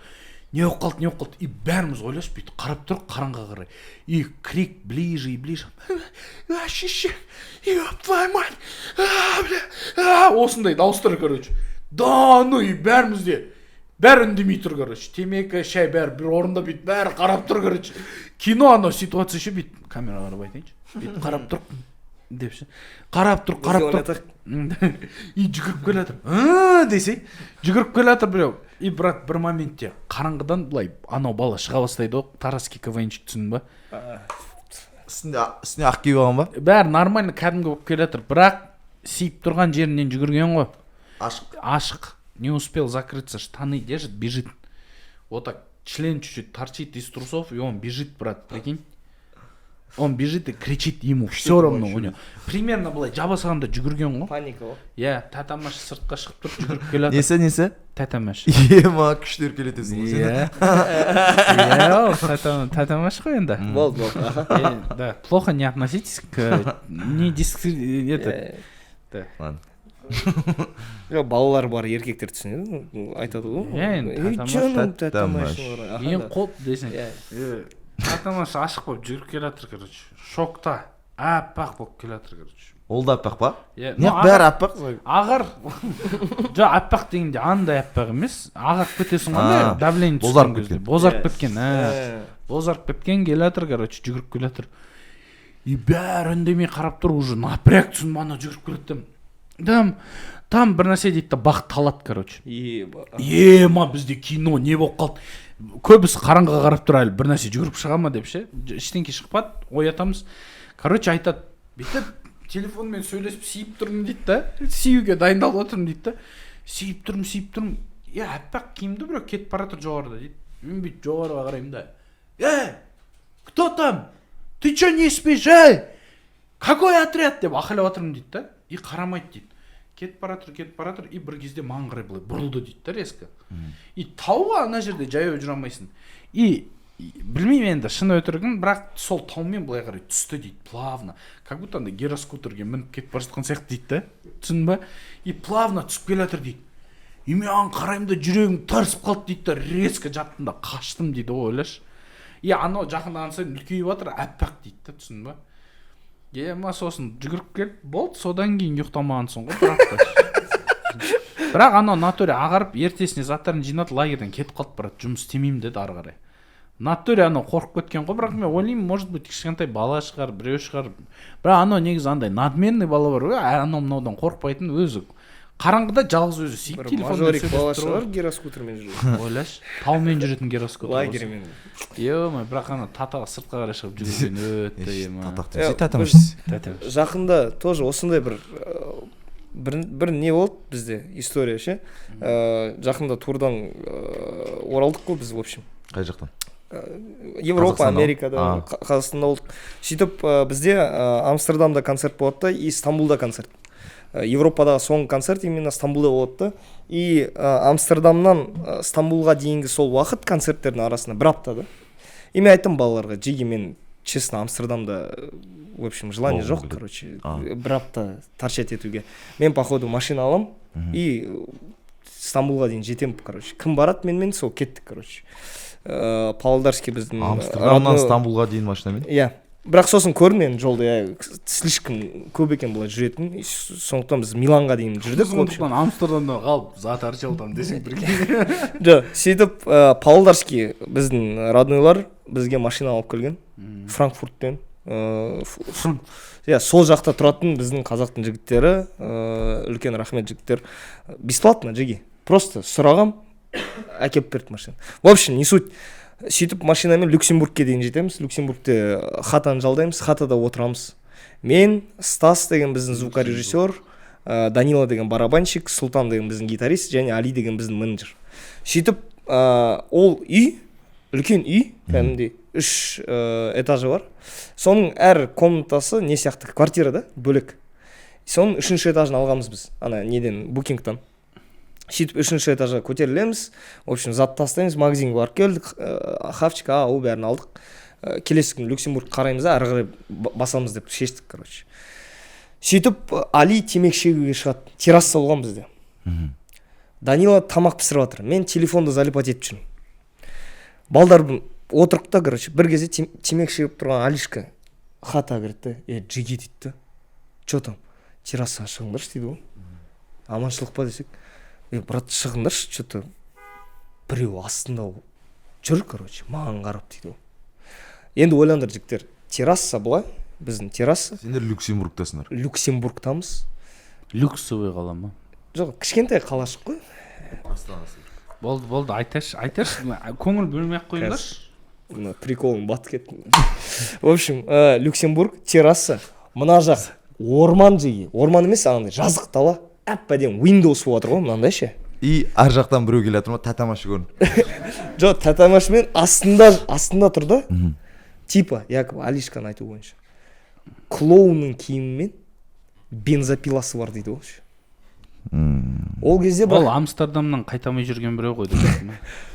Не болып қалды? И бәріміз ойлаш бүйтіп қарап тұрып, қараңға қарай. И крик ближе и ближе. Ащище, ёб твою мать. Осындай дауыстар, короче. Да, ну и бәрімізде. Бәрі үндемей тұр, короче. Темекі, шай бәрі бір орында бүйтіп, бәрі қарап тұр, короче. Кино анау ситуация ше бүйтіп. Камера қарап айтайыншы. Бүйтіп қарап тұр. Депші. Қарап тұр. И жүгіріп келе жатыр. Десей, жүгіріп келе жатыр біреу. И брат, бір моментте қараңғыдан былай анау бала шыға бастайды ғой, тараский КВНчик, түсін ба? Үстіне ақ киіп алған ба? Бәрі нормально кәдімгі болып келе жатыр, бірақ сейіп тұрған жерінен жүгірген ғой. Ашық. Не успел закрыться, штаны держит, бежит. Вот так член чуть-чуть торчит из трусов, и он бежит, брат, прикинь. Он бежит и кричит ему, все равно у него. Примерно былай жабасағанда жүгірген ғой. Паника ғой. Иә, тәтамаш сыртқа шығып тұрып жүгіріп келе жатыр. Несі? Тәтамаш. Ема, күштер келетесің ғой сен. Иә, тәтамаш қой енді. Болды. Да, плохо не относитесь к... Не Ладно. Балалар бар, еркектер түсінеді, айтады ғой. Иә, тәтамаш. Ең қоп десең. Тәтамаш ашық болып жүгіріп келе жатыр, короче. Шокта. Аппақ болып келе жатыр, короче. Ол да аппақ па? Не, бәрі аппақ? Ағар. Жа, аппақ дегенде андай аппақ емес. Ағарып кетесің ғой, давление түскен кезде. Бозарып кеткен. Бозарып кеткен келе жатыр, короче, жүгіріп келе жатыр. И бәрі үндемей қарап тұр, уже напряг түсін, мана жүгіріп келеді. Там бір нәрсе дейді, бақ талат, короче. Ема, бізде кино не болып қалды. Көбісі қараңғыға қарап тұр, әлі бір нәрсе жүгіріп шыға ма деп ше. Ештеңке шықпады, оятамыз. Короче, айтады, бүйтіп телефонмен сөйлесіп сүйіп тұрмын дейді да. Сүйуге дайындалып отырмын дейді да. Сүйіп тұрмын. Аппақ киімді біреу кетіп бара жатыр жоғарыда дейді. Мен бүйтіп жоғарыға қараймын да. Кто там? Ты че не спишь, Какой отряд деп ақылап отырмын дейді да. И қарамайды дейді. Кетіп бара жатыр, и бір кезде маған қарай былай бұрылды дейді да резко. И тауға ана жерде жаяу жүре алмайсың. И білмеймін енді шын өтірігін, бірақ сол таумен былай қарай түсті дейді, плавно. Как будто андай гироскутерге мініп кетіп бара жатқан сияқты дейді да. Түсін ба? И плавно түсіп келе жатыр дейді. И мен қараймын да жүрегім тарсып қалды дейді да, резко жаттым да қаштым дейді ғой, ойлашы. И анау жақындаған сайын үлкейіп жатыр, аппақ дейді да, түсін ба? Ема сосын жүгіріп келіп, болды, содан кейін ұйықтамағансың ғой, бірақ анау натуре ағарып, ертесіне заттарын жинады, лагерден кетіп қалып барады, жұмыс істемеймін деді ары қарай. Натуре анау қорқып кеткен ғой, бірақ мен ойлаймын, может быть, кішкентай бала шығар, біреу шығар. Бірақ анау негізі андай надменный бала бар ғой, анау мынаудан қорықпайтын өзі. Қараңғыда жалғыз өзі сейіп телефонмен сөйлесіп бала шығар, гироскутермен жүреді. Ойлаш, таумен жүретін гироскутер. Лагермен. Ема, бірақ ана татаға сыртқа қарай шығып жүрген өтті, ема. Татақ. Жақында тоже осындай бір не болды бізде история ше. Жақында турдан оралдық қой біз, в общем. Қай жақтан? Европа, Америкада, Қазақстанда болдық. Сөйтіп бізде Амстердамда концерт болады да, и Стамбулда концерт. Европадағы соңғы концерт именно Стамбулда болады да. И Амстердамнан Стамбулға дейінгі сол уақыт концерттердің арасында бір апта да. и мен айттым балаларға, жеге мен честно Амстердамда в общем желание жоқ, короче, бір апта торчать етуге. Мен походу машина алам и Стамбулға дейін жетем, короче. Кім барады менімен, сол кеттік, короче. Павлодарский біздің Амстердамнан Стамбулға дейін машинамен? Иә. Бірақ сосын көрдім мен жолда слишком көп екен бұлай жүретін. Сондықтан біз Миланға дейін жүрдік. Сондықтан Амстердамда қалып зат арчалдан десең бірге. Жоқ, сөйтіп Павлодарский біздің роднойлар бізге машина алып келген. Франкфурттен. Иә, сол жақта тұратын біздің қазақтың жігіттері, үлкен рахмет жігіттер. Бесплатно, жеге. Просто сұрағам, әкеп берді машина. В общем, не суть. Сөйтіп машинамен Люксембургке дейін жетеміз. Люксембургте хатаны жалдаймыз, хатада отырамыз. Мен, Стас деген біздің звукорежиссер, Данила деген барабанщик, Султан деген біздің гитарист, және Али деген біздің менеджер. Сөйтіп, ол үй, үлкен үй, кәдімгідей 3 этажы бар. Соның әр комнатасы не сияқты квартира да, бөлек. Соның 3-ші этажын алғанбыз біз, ана неден, букингтан. Сөйтіп 3-ші этажға көтерілеміз, в общем, зат тастаймыз, магазинге барып келдік, хавчик, ол бәрін алдық. Келесі күн Люксембург қараймыз да, ары қарай басамыз деп шештік, короче. Сөйтіп Али темек шегуге шығады, терраса болған бізде. Данила тамақ пісіріп жатыр, мен телефонды залипать етіп жүрмін. Балдар отырықта, короче, бір кезде темек шегіп тұрған Алишка хата кірді, жеге дейді, че там, террасаға шығыңдаршы дейді ғой. Аманшылық па десек, брат шығыңдаршы, что-то біреу астында жүр, короче, маған қарап дейді ғой. Енді ойлаңдар жігіттер, терраса бұлай, біздің терраса. Сендер Люксембургтасыңдар. Люксембургтамыз. Люксовый қала ма? Жоқ, кішкентай қалашық қой. Болды, айтаршы, көңіл бөлмей-ақ қойыңдаршы. Приколың бат кеттім. В общем, Люксембург, терраса, мына жақ орман жеге. Орман емес, ағандай жазық дала. Әп-әдем Windows болып отыр ғой, мынандай ше. И ар жақтан біреу келе жатыр ма, татамашы көрін. Жоқ, татамашымен астында тұр да. Типа, Яков Алишканы айту бойынша. Клоунның киімімен бензопиласы бар дейді ғой. Ол кезде Ол Амстердамнан қайтамай жүрген біреу ғой деп.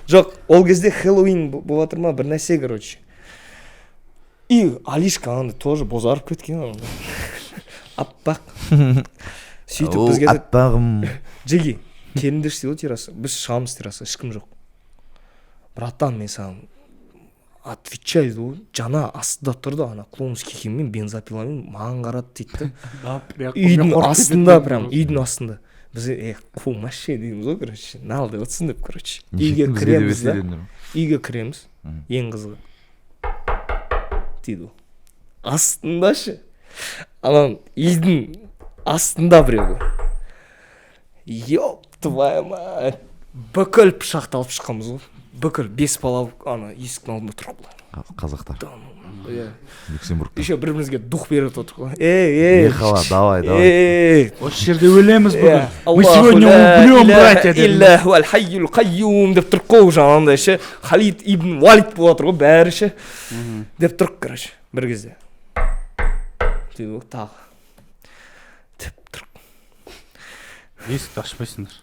Жоқ, ол кезде Хэллоуин болып жатыр ма, бір нәрсе, короче. И Алишка аңды тоже бозарып кеткен. Аппақ. Сөйтіп бізге де... Аппағым. Жеге, келіндерші дейді терраса. Біз шығамыз терраса, ешкім жоқ. Братан, мен саған отвечай дейді, жана астында тұрды, ана клоунский киіммен бензопиламен маған қарады дейді. Үйдің астында, прям, үйдің астында. Біз қумаще дейміз ғой, короче, нал деп отсын деп, короче. Үйге кіреміз да, үйге кіреміз, ең қызығы. Дейді. Астында ше. Анан үйдің астында біреу. Ёп, твоя мать. Бүкіл пышақты алып шыққанбыз ғой. Бүкіл 5 бала ана есіктің алдында тұрып қалар. Қазақтар. Люксембургта. Еще бір-бірімізге дух беріп отыр ғой. Эй, Михала, давай. Осы жерде өлеміз бүгін. Мы сегодня убьем, братья. Иллаху аль-хайюл қайюм деп тұрып қой уже анандай ше. Халид ибн Валид болып отыр ғой бәрі ше. Деп тұрып, короче, бір кезде. Дейді ғой, тағы. Деп тұрып. Есікті ашпайсыңдар.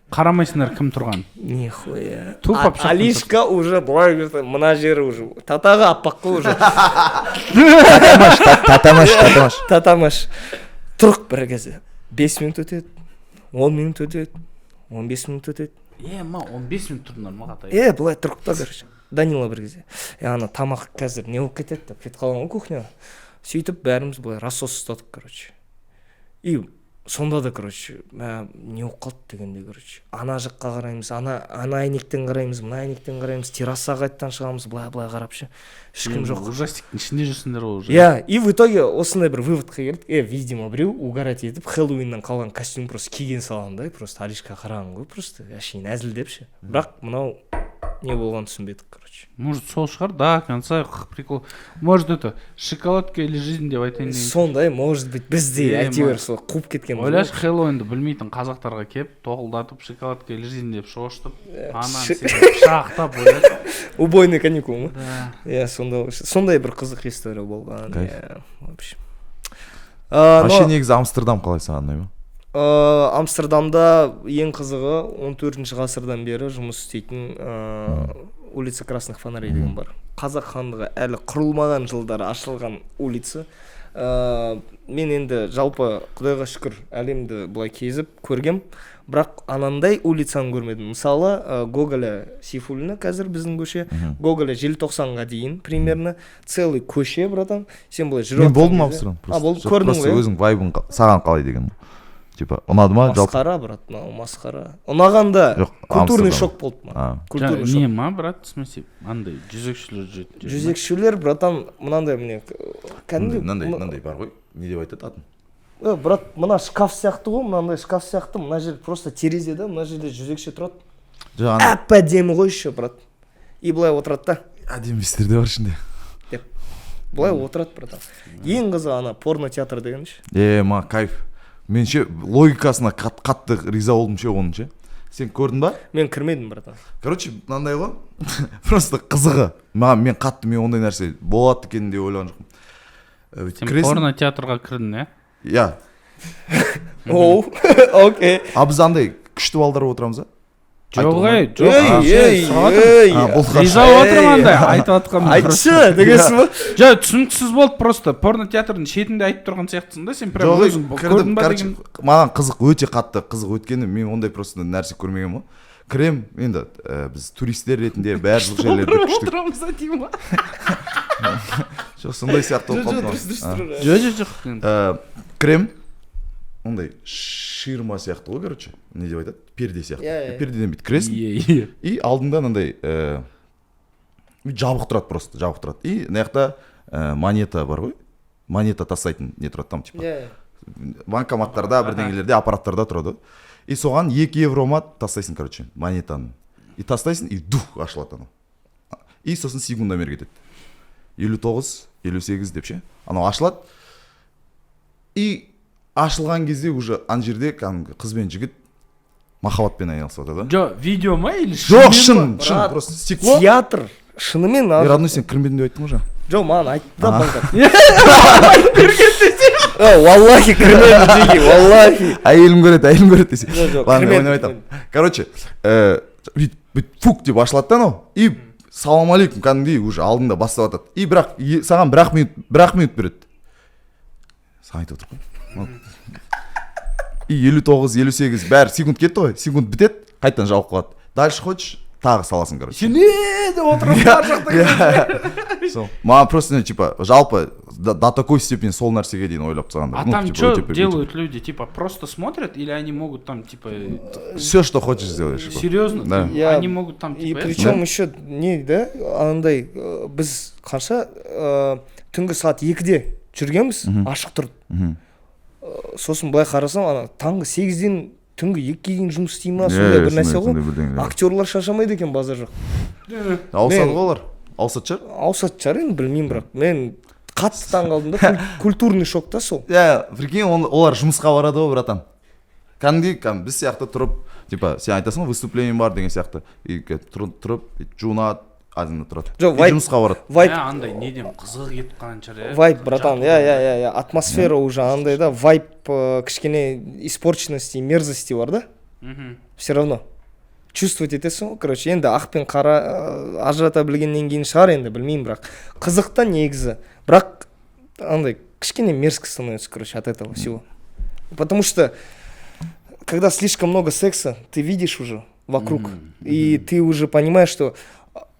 Қарамайсыңдар кім тұрған. Нихуя. Алишка уже былай көрді, мына жері уже. Татаға аппақ қой уже. Татамаш. Тұрық бір кезде. 5 минут өтеді, 10 минут өтеді, 15 минут өтеді. 15 минут тұрдыңдар ма қатай? Былай тұрып та короче. Данила бір кезде. Ана тамақ қазір не болып кетеді деп кетіп қалған ғой кухняға. Сөйтіп бәріміз былай рассос ұстадық, короче. И сонда да, короче, не болып қалды дегенде, короче. Ана жаққа қараймыз, ана әйнектен қараймыз, мына әйнектен қараймыз, террасаға қайттан шығамыз, былай қарап ше. Ешкім жоқ. Ужастиктің ішінде жүрсіңдер ғой уже. Иә, и в итоге осындай бір выводқа келдік. Видимо, біреу угорать етіп, Хэллоуиннан қалған костюм просто киген салған да, просто Алишка қараған ғой, просто әшейін әзілдеп ше. Бірақ мынау не болған түсінбедік, короче. Может, сол шығар, да, конца прикол. Может, это шоколадка или жизнь деп айтайын деген. Сондай, может быть, бізде әйтеуір сол қуып кеткен. Ойлашы, Хэллоуинді білмейтін қазақтарға кеп, тоқылдатып, шоколадка или жизнь деп шошытып, анан шақтап ойлады. Убойный каникул ма? Иә, сондай бір қызық история болған. В общем. Вообще негізі Амстердам қалай саған ұнай ма? Амстердамда ең қызығы 14-ші ғасырдан бері жұмыс істейтін улица Красных Фонарей деген бар. Қазақ хандығы әлі құрылмаған жылдары ашылған улица. Мен енді жалпы құдайға шүкір әлемді бұлай кезіп көргем, бірақ анандай улицаны көрмедім. Мысалы, Гоголя Сейфуллина қазір біздің көше, Гоголя Желтоқсанға дейін примерно целый көше, братан. Сен бұлай жүріп. Мен болдым Амстердам. Көрдің ғой. Өзің вайбың саған қалай деген. Типа, ұнады ма? Масқара, брат, масқара. Ұнағанда культурный шок болды ма? Культурный шок. Не ма, брат, в смысле, андай жүзекшілер жүреді. Жүзекшілер, братан, мынандай міне Мынандай бар ғой. Не деп айтады атын? Брат, мына шкаф сияқты ғой, мынандай шкаф сияқты, мына жер просто терезе да, мына жерде жүзекші тұрады. Әп-әдемі ғой еще, брат. И былай отырады да. Әдемі істер де бар ішінде. Деп. Былай отырады, братан. Ең қызығы ана порно театр деген ше. Ма, кайф. Мен ше логикасына қатты риза болдым ше оның ше. Сен көрдің ба? Мен кірмедім, братан. Короче, мынандай ғой. Просто қызығы. Мен қатты мен ондай нәрсе болады екен деп ойлаған жоқпын. Сен порно театрға кірдің, ә? Иә. Оу, окей. Біз андай күшті балдар отырамыз ба? Жоқ, Риза отырмын андай, айтып атқанмын. Айтшы, дегенсің ба? Жоқ, түсініксіз болды просто. Порно театрдың шетінде айтып тұрған сияқтысың да, сен прям өзің көрдің ба деген. Маған қызық, өте қатты қызық өткені, мен ондай просто нәрсе көрмегенмін ғой. Кірем, енді біз туристер ретінде барлық жерлерде күштік. Отырамыз да деймін ба? Жоқ, сондай сияқты болып қалды. Жоқ. Кірем, ондай ширма сияқты ғой, короче, не деп айтады? Перде сияқты. Пердеден бит кіресің. И алдында мынандай жабық тұрады просто, жабық тұрады. И мынаяқта монета бар ғой. Монета тастайтын не тұрады там типа. Банкоматтарда, бірдеңелерде, аппараттарда тұрады. И соған 2 еврома тастайсың, короче, монетаны. И тастайсың, и дух ашылады анау. И сосын секундомер кетеді. 59, 58 деп ше. Анау ашылады. И ашылған кезде уже ан жерде қыз бен жігіт махаббатпен айналысады да? Жоқ, видео ма или жоқ, шын, просто стекло. Театр. Шынымен родной сен кірмедің деп айттың ғой жаңа. Жоқ, маған айтты да банкар. Валлахи кірмедім деге, валлахи. Әйелім көреді десе. Ладно, мен айтамын. Короче, фук деп ашылады да анау. И салам алейкум кәдімгідей уже алдында бастап атады. И бірақ саған бір ақ минут береді. Саған айтып отыр ғой. И 59, 58 бәрі секунд кетті ғой. Секунд бітеді, қайтадан жауып қалады. Дальше хочешь, тағы саласың, короче. Сен не деп отырып бар жақта. Маған просто, типа, жалпы до такой степени сол нәрсеге дейін ойлап тастағанда. А там что делают люди? Типа просто смотрят или они могут там, типа... Все, что хочешь, сделаешь. Серьезно? Да. Они могут там, типа... И причем еще, не, да, анандай, біз қанша түнгі сағат 2-де жүргенбіз, ашық тұрды. Сосын былай қарасам, таңғы 8-ден түнгі 2-ге дейін жұмыс істей ма, сондай бір нәрсе ғой. Актерлар шаршамайды екен базар жоқ. Ауысады ғой олар? Ауысады шығар? Ауысады шығар, енді білмеймін, бірақ мен қатты таң қалдым да, культурный шок та сол. Прикинь, олар жұмысқа барады ғой, братан. Кәдімгідей біз сияқты тұрып, типа, сен айтасың, выступление бар деген сияқты. Тұрып, жуынады, азында тұрады. И жұмысқа барады. Андай неден қызығы кетіп қалған шығар. Вайп, братан, атмосфера уже андай да, вайп кішкене испорченности, мерзости бар да. Все равно. Чувствовать етесің ғой, короче, енді ақ пен қара ажырата білгеннен кейін шығар, енді білмеймін, бірақ қызық та негізі. Бірақ андай кішкене мерзко становится, короче, от этого всего. Потому что когда слишком много секса, ты видишь уже вокруг, и ты уже понимаешь, что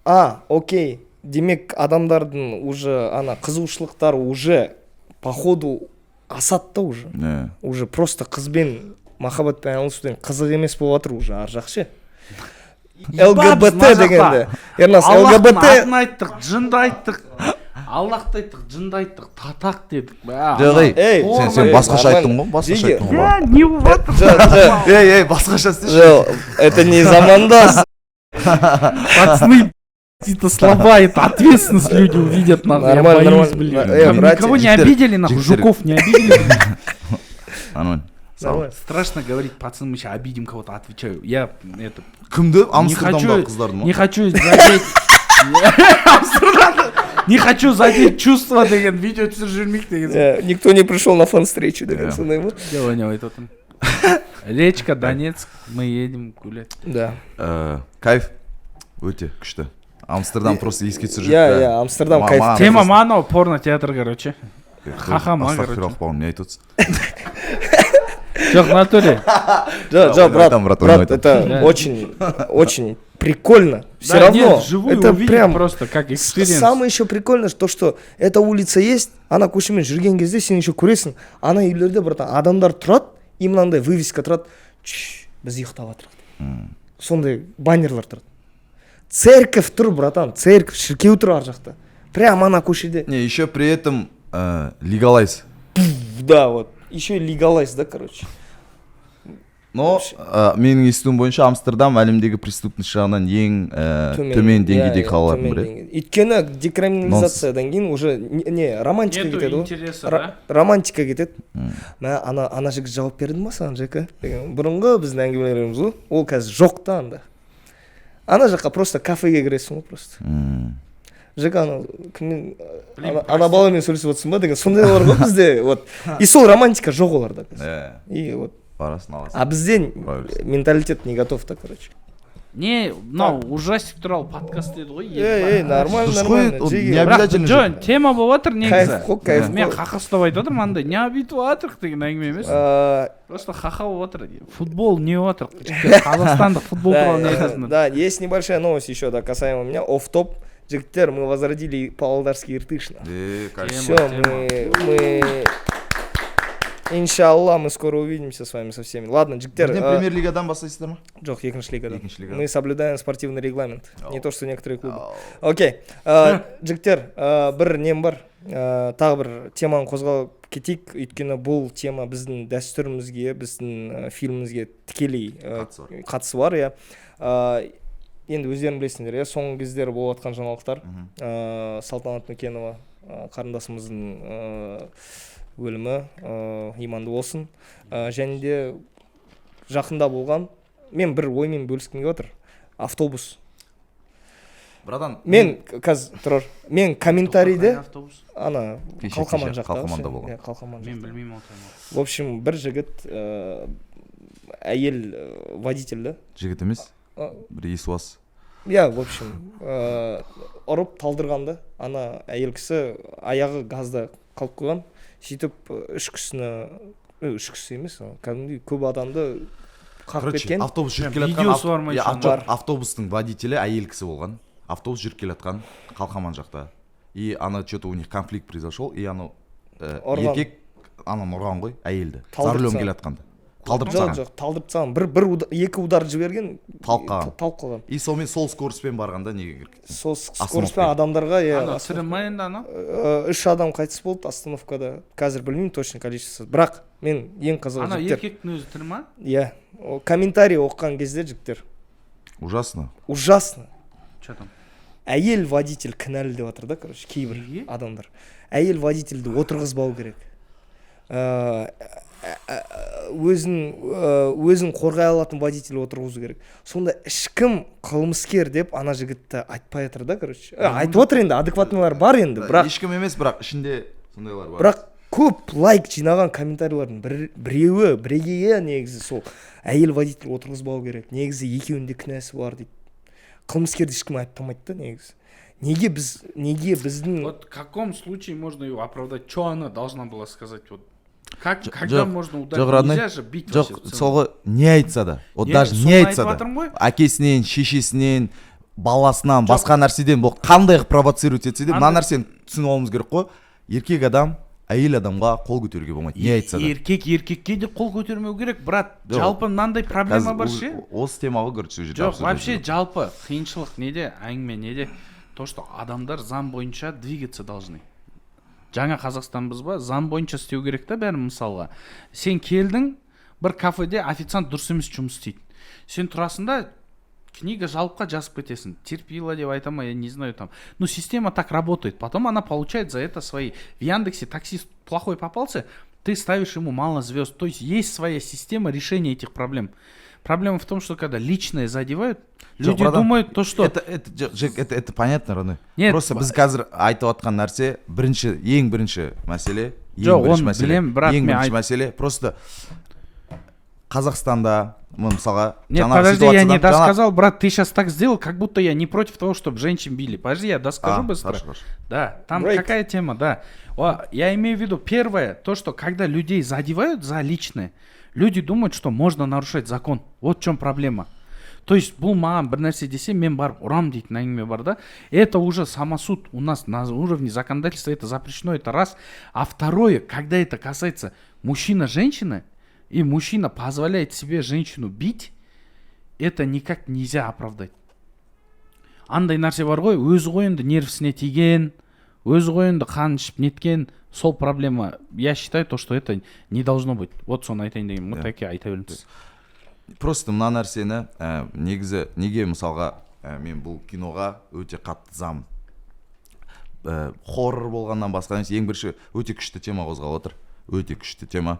окей, демек адамдардың уже қызығушылықтары уже по ходу асады да уже. Уже просто қызбен махаббатпен айналысуден қызық емес болып жатыр уже ар жақ ше. ЛГБТ дегенде. Ернас, ЛГБТ. Аллахтың атын айттық, жынды айттық. Аллахты айттық, жынды айттық, татақ дедік. Сен басқаша айттың ғой? Басқаша айттың ғой? Не болып басқаша істеші. Жоқ, это не замандас. Пацаны, это слова, это ответственность люди увидят, нахуй. Нормально. Никого не обидели, нахуй, жуков не обидели. Нормально. Страшно говорить, пацаны, мы сейчас обидим кого-то, отвечаю. Я это... Кімді? Амстердамдағы қыздарды ма? Не хочу задеть... Не хочу задеть чувства деген видео түсіріп жүрмейік деген. Никто не пришел на фан-встречу деген сондай ма? Давай, айтып отырмын. Речка Донецк, мы едем гулять. Да. Кайф өте күшті. Амстердам просто еске түсіріп Иә, Амстердам кайф. Тема мана порно театр, короче. Ха-ха-ма, короче. Астағфируллах, не айтып отырсыз? Жоқ, натуре. Жоқ, брат, ойнайтам. это очень прикольно. Все равно, это прям просто как экспириенс. Самое еще прикольное, что эта улица есть, ана көшемен жүрген кезде сен еще көресің, ана үйлерде братан адамдар тұрады, и мынандай вывеска тұрады, біз ұйықтап жатырық. Сондай баннерлар тұрады. Церковь тұр, братан, церковь, шіркеу тұр ар жақта. Прям ана көшеде. Не, еще при этом легалайз. Да, вот. Еще и легалайз, да, короче. Но менің естуім бойынша Амстердам әлемдегі преступность жағынан ең төмен деңгейдегі қалалардың бірі. Өйткені декриминализациядан кейін уже не романтика кетеді ғой. Интереса, да? Романтика кетеді. Ана жігіт жауап берді ма саған, Жека? Бұрынғы біздің әңгімелеріміз ғой. Ол қазір жоқ та анда. Ана жаққа просто кафеге кіресің ғой просто. Жека ана баламен сөйлесіп отырсың ба деген сондайлар ғой бізде. Вот. И сол романтика жоқ оларда. И вот. А бізде менталитет не готов, так, короче. Не, мынау ужастик туралы подкаст деді ғой. Нормально. Не обязательно. Жоқ, тема болып жатыр негізі. Кайф. Мен хақастап айтып отырмын андай, не бүйтіп жатырық деген әңгіме емес. Просто хаха болып жатыр. Футбол не жатыр. Қазақстандық футбол туралы не айтасыңдар? Да, есть небольшая новость еще, да, касаемо меня. Офф-топ. Жігіттер, мы возродили Павлодарский Иртышно. Все, мы... Иншалла, мы скоро увидимся с вами со всеми. Ладно, жігіттер. Премьер-лигадан бастайсыздар ма? Жоқ, екінші лигадан. Лигада. Мы соблюдаем спортивный регламент. Не то, что некоторые клубы. Окей. Жігіттер, бір нем бар. Тағы бір теманы қозғалып кетейік. Өйткені бұл тема біздің дәстүрімізге, біздің фильмімізге тікелей қатысы бар, иә. Енді өздерің білесіңдер, соңғы кездері болып жатқан жаңалықтар. Салтанат Нүкенова қарындасымыздың өлімі иманды болсын. Және де жақында болған, мен бір оймен бөліскім келіп отыр. Автобус. Братан, мен комментарийде ана Қалқаман жақта. Қалқаманда болған. Мен білмеймін отырмын. В общем, бір жігіт әйел водитель да. Жігіт емес? Бір есуас. Я, в общем, ұрып талдырғанда, ана әйел кісі аяғы газда қалып қойған. Сөйтіп үш кісі емес, кәдімгідей көп адамды қағып кеткен. Автобус жүріп келатқан, автобустың водителі әйел кісі болған. Автобус жүріп келатқан Қалқаман жақта. И ана что-то у них конфликт произошел, и ана еркек ананы ұрған ғой, әйелді. За рулем келатқанда. Талдырып тастаған. Жоқ, талдырып тастаған. Екі удар жіберген, талып қалған. И сонымен сол скороспен барғанда неге кіріп кеткен? Сол скороспен адамдарға, тірі ма енді ана? 3 адам қайтыс болды остановкада. Қазір білмеймін точно количество. Бірақ мен ең қызығы жігіттер. Ана еркектің өзі тірі ма? Иә. Комментарий оққан кезде жігіттер. Ужасно. Че там? Әйел водитель кінәлі деп жатыр да, короче, кейбір адамдар. Әйел водительді отырғызбау керек. Өзін қорғай алатын водитель отырғызу керек. Сонда ешкім қылмыскер деп ана жігітті айтпай жатыр да, короче. Айтып отыр енді, адекватныйлар бар енді, бірақ ешкім емес, бірақ ішінде сондайлар бар. Бірақ көп лайк жинаған комментарийлардың бірегейі негізі сол әйел водитель отырғызбау керек. Негізі екеуінде кінәсі бар дейді. Қылмыскерді ешкім айыптамайды да негізі. Неге біздің... Вот в каком случае можно ее оправдать? Что она должна была сказать? Вот когда можно ударить? Нельзя же бить вообще. Жоқ, соғы не айтса да. Вот даже не айтса да. Әкесінен, шешесінен, баласынан, басқа нәрседен бұл қандай провоцировать етсе де, мына нәрсені түсініп алуымыз керек қой. Еркек адам әйел адамға қол көтеруге болмайды. Не айтса да. Еркекке де қол көтермеу керек, брат. Жалпы мынандай проблема бар ше. Осы темаға көрсету жерде. Жоқ, вообще жалпы қиыншылық неде, әңгіме неде? То, что адамдар заң бойынша двигаться должны. Жаңа Қазақстанбыз ба, заң бойынша істеу керек та бәрі. Мысалға, сен келдің, бір кафеде официант дұрыс емес жұмыс істейді. Сен тұрасында книга жалобқа жазып кетесің. Терпила деп айтама, я не знаю там. Ну, система так работает. Потом она получает за это свои. В Яндексе таксист плохой попался, ты ставишь ему мало звезд. То есть есть своя система решения этих проблем. Проблема в том, что когда личное задевают, люди думают то, что... Это понятно, Раны. Просто біз қазір айтып отқан нәрсе, ең бірінші мәселе, просто Қазақстанда мысалға Нет, подожди, я не досказал, брат, ты сейчас так сделал, как будто я не против того, чтобы женщин били. Подожди, я доскажу быстро. Хорошо. Да, там Break. какая тема, да. Я имею в виду, первое, то, что когда людей задевают за личное, люди думают, что можно нарушать закон. Вот в чем проблема. То есть бұл маған бір нәрсе десе, мен барып ұрам дейтін әңгіме бар да. Это уже самосуд у нас на уровне законодательства, это запрещено, это раз. А второе, когда это касается мужчина-женщины, и мужчина позволяет себе женщину бить, это никак нельзя оправдать. Андай нәрсе бар ғой, өз ойынды нервісіне тиген, өз ойынды қан ішіп неткен, сол проблема. Я считаю, то, что это не должно быть. Вот соны айтайын деген, вот такие айта беріңіз. Просто мына нәрсені негізі неге мысалға мен бұл киноға өте қатты зам хоррор болғаннан басқа емес, ең бірінші өте күшті тема қозғап отыр. Өте күшті тема.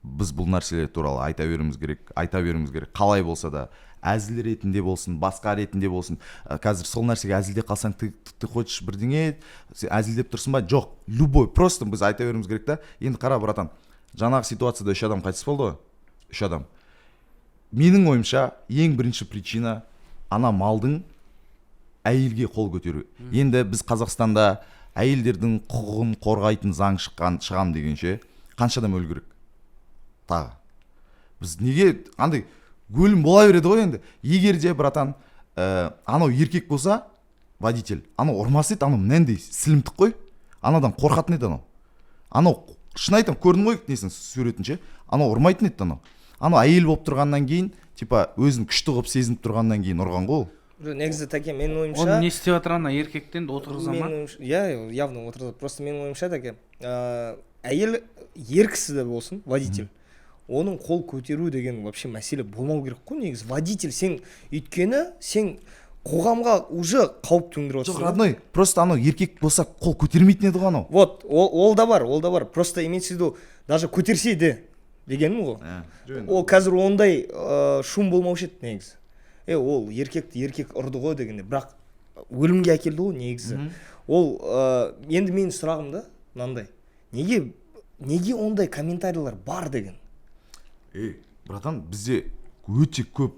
Біз бұл нәрселер туралы айта беруіміз керек. Қалай болса да әзіл ретінде болсын, басқа ретінде болсын. Қазір сол нәрсеге әзілде қалсаң, ты хочешь бірдеңе, әзілдеп тұрсың ба? Жоқ, любой, просто біз айта беруіміз керек та. Енді қара, братан, жаңағы ситуацияда 3 адам қайтыс болды ғой. 3 адам. Менің ойымша, ең бірінші причина ана малдың әйелге қол көтеру. Енді біз Қазақстанда әйелдердің құқығын қорғайтын заң шығам дегенше қанша адам өлу керек? Тағы. Біз неге андай өлім бола береді ғой енді. Егер де, братан, анау еркек болса, водитель, анау ұрмас еді, анау мынандай сілімтік қой. Анадан қорқатын еді анау. Анау шын айтам, көрдің ғой несін суретінше, анау ұрмайтын еді анау. Анау әйел болып тұрғаннан кейін, типа өзін күшті қылып сезініп тұрғаннан кейін ұрған ғой. Негізі таке, менің ойымша... Он не істеп жатыр ана еркектен отырғыза ма? Иә, явно отырғыза. Просто менің ойымша таке, әйел еркісі де болсын, водитель. Оның қол көтеру деген вообще мәселе болмау керек қой негізі. Водитель, сен өйткені сен қоғамға уже қауіп төндіріп отырсың. Жоқ, родной, просто анау еркек болса қол көтермейтін еді ғой анау. Вот, ол да бар. Просто имеется в виду, даже көтерсе де дегенім ғой. Ол қазір ондай шум болмаушы еді негізі. Ол еркек ұрды ғой дегенде, бірақ өлімге әкелді ғой негізі. Ол енді менің сұрағым да мынандай. Неге ондай комментарийлер бар деген? Братан, бізде өте көп.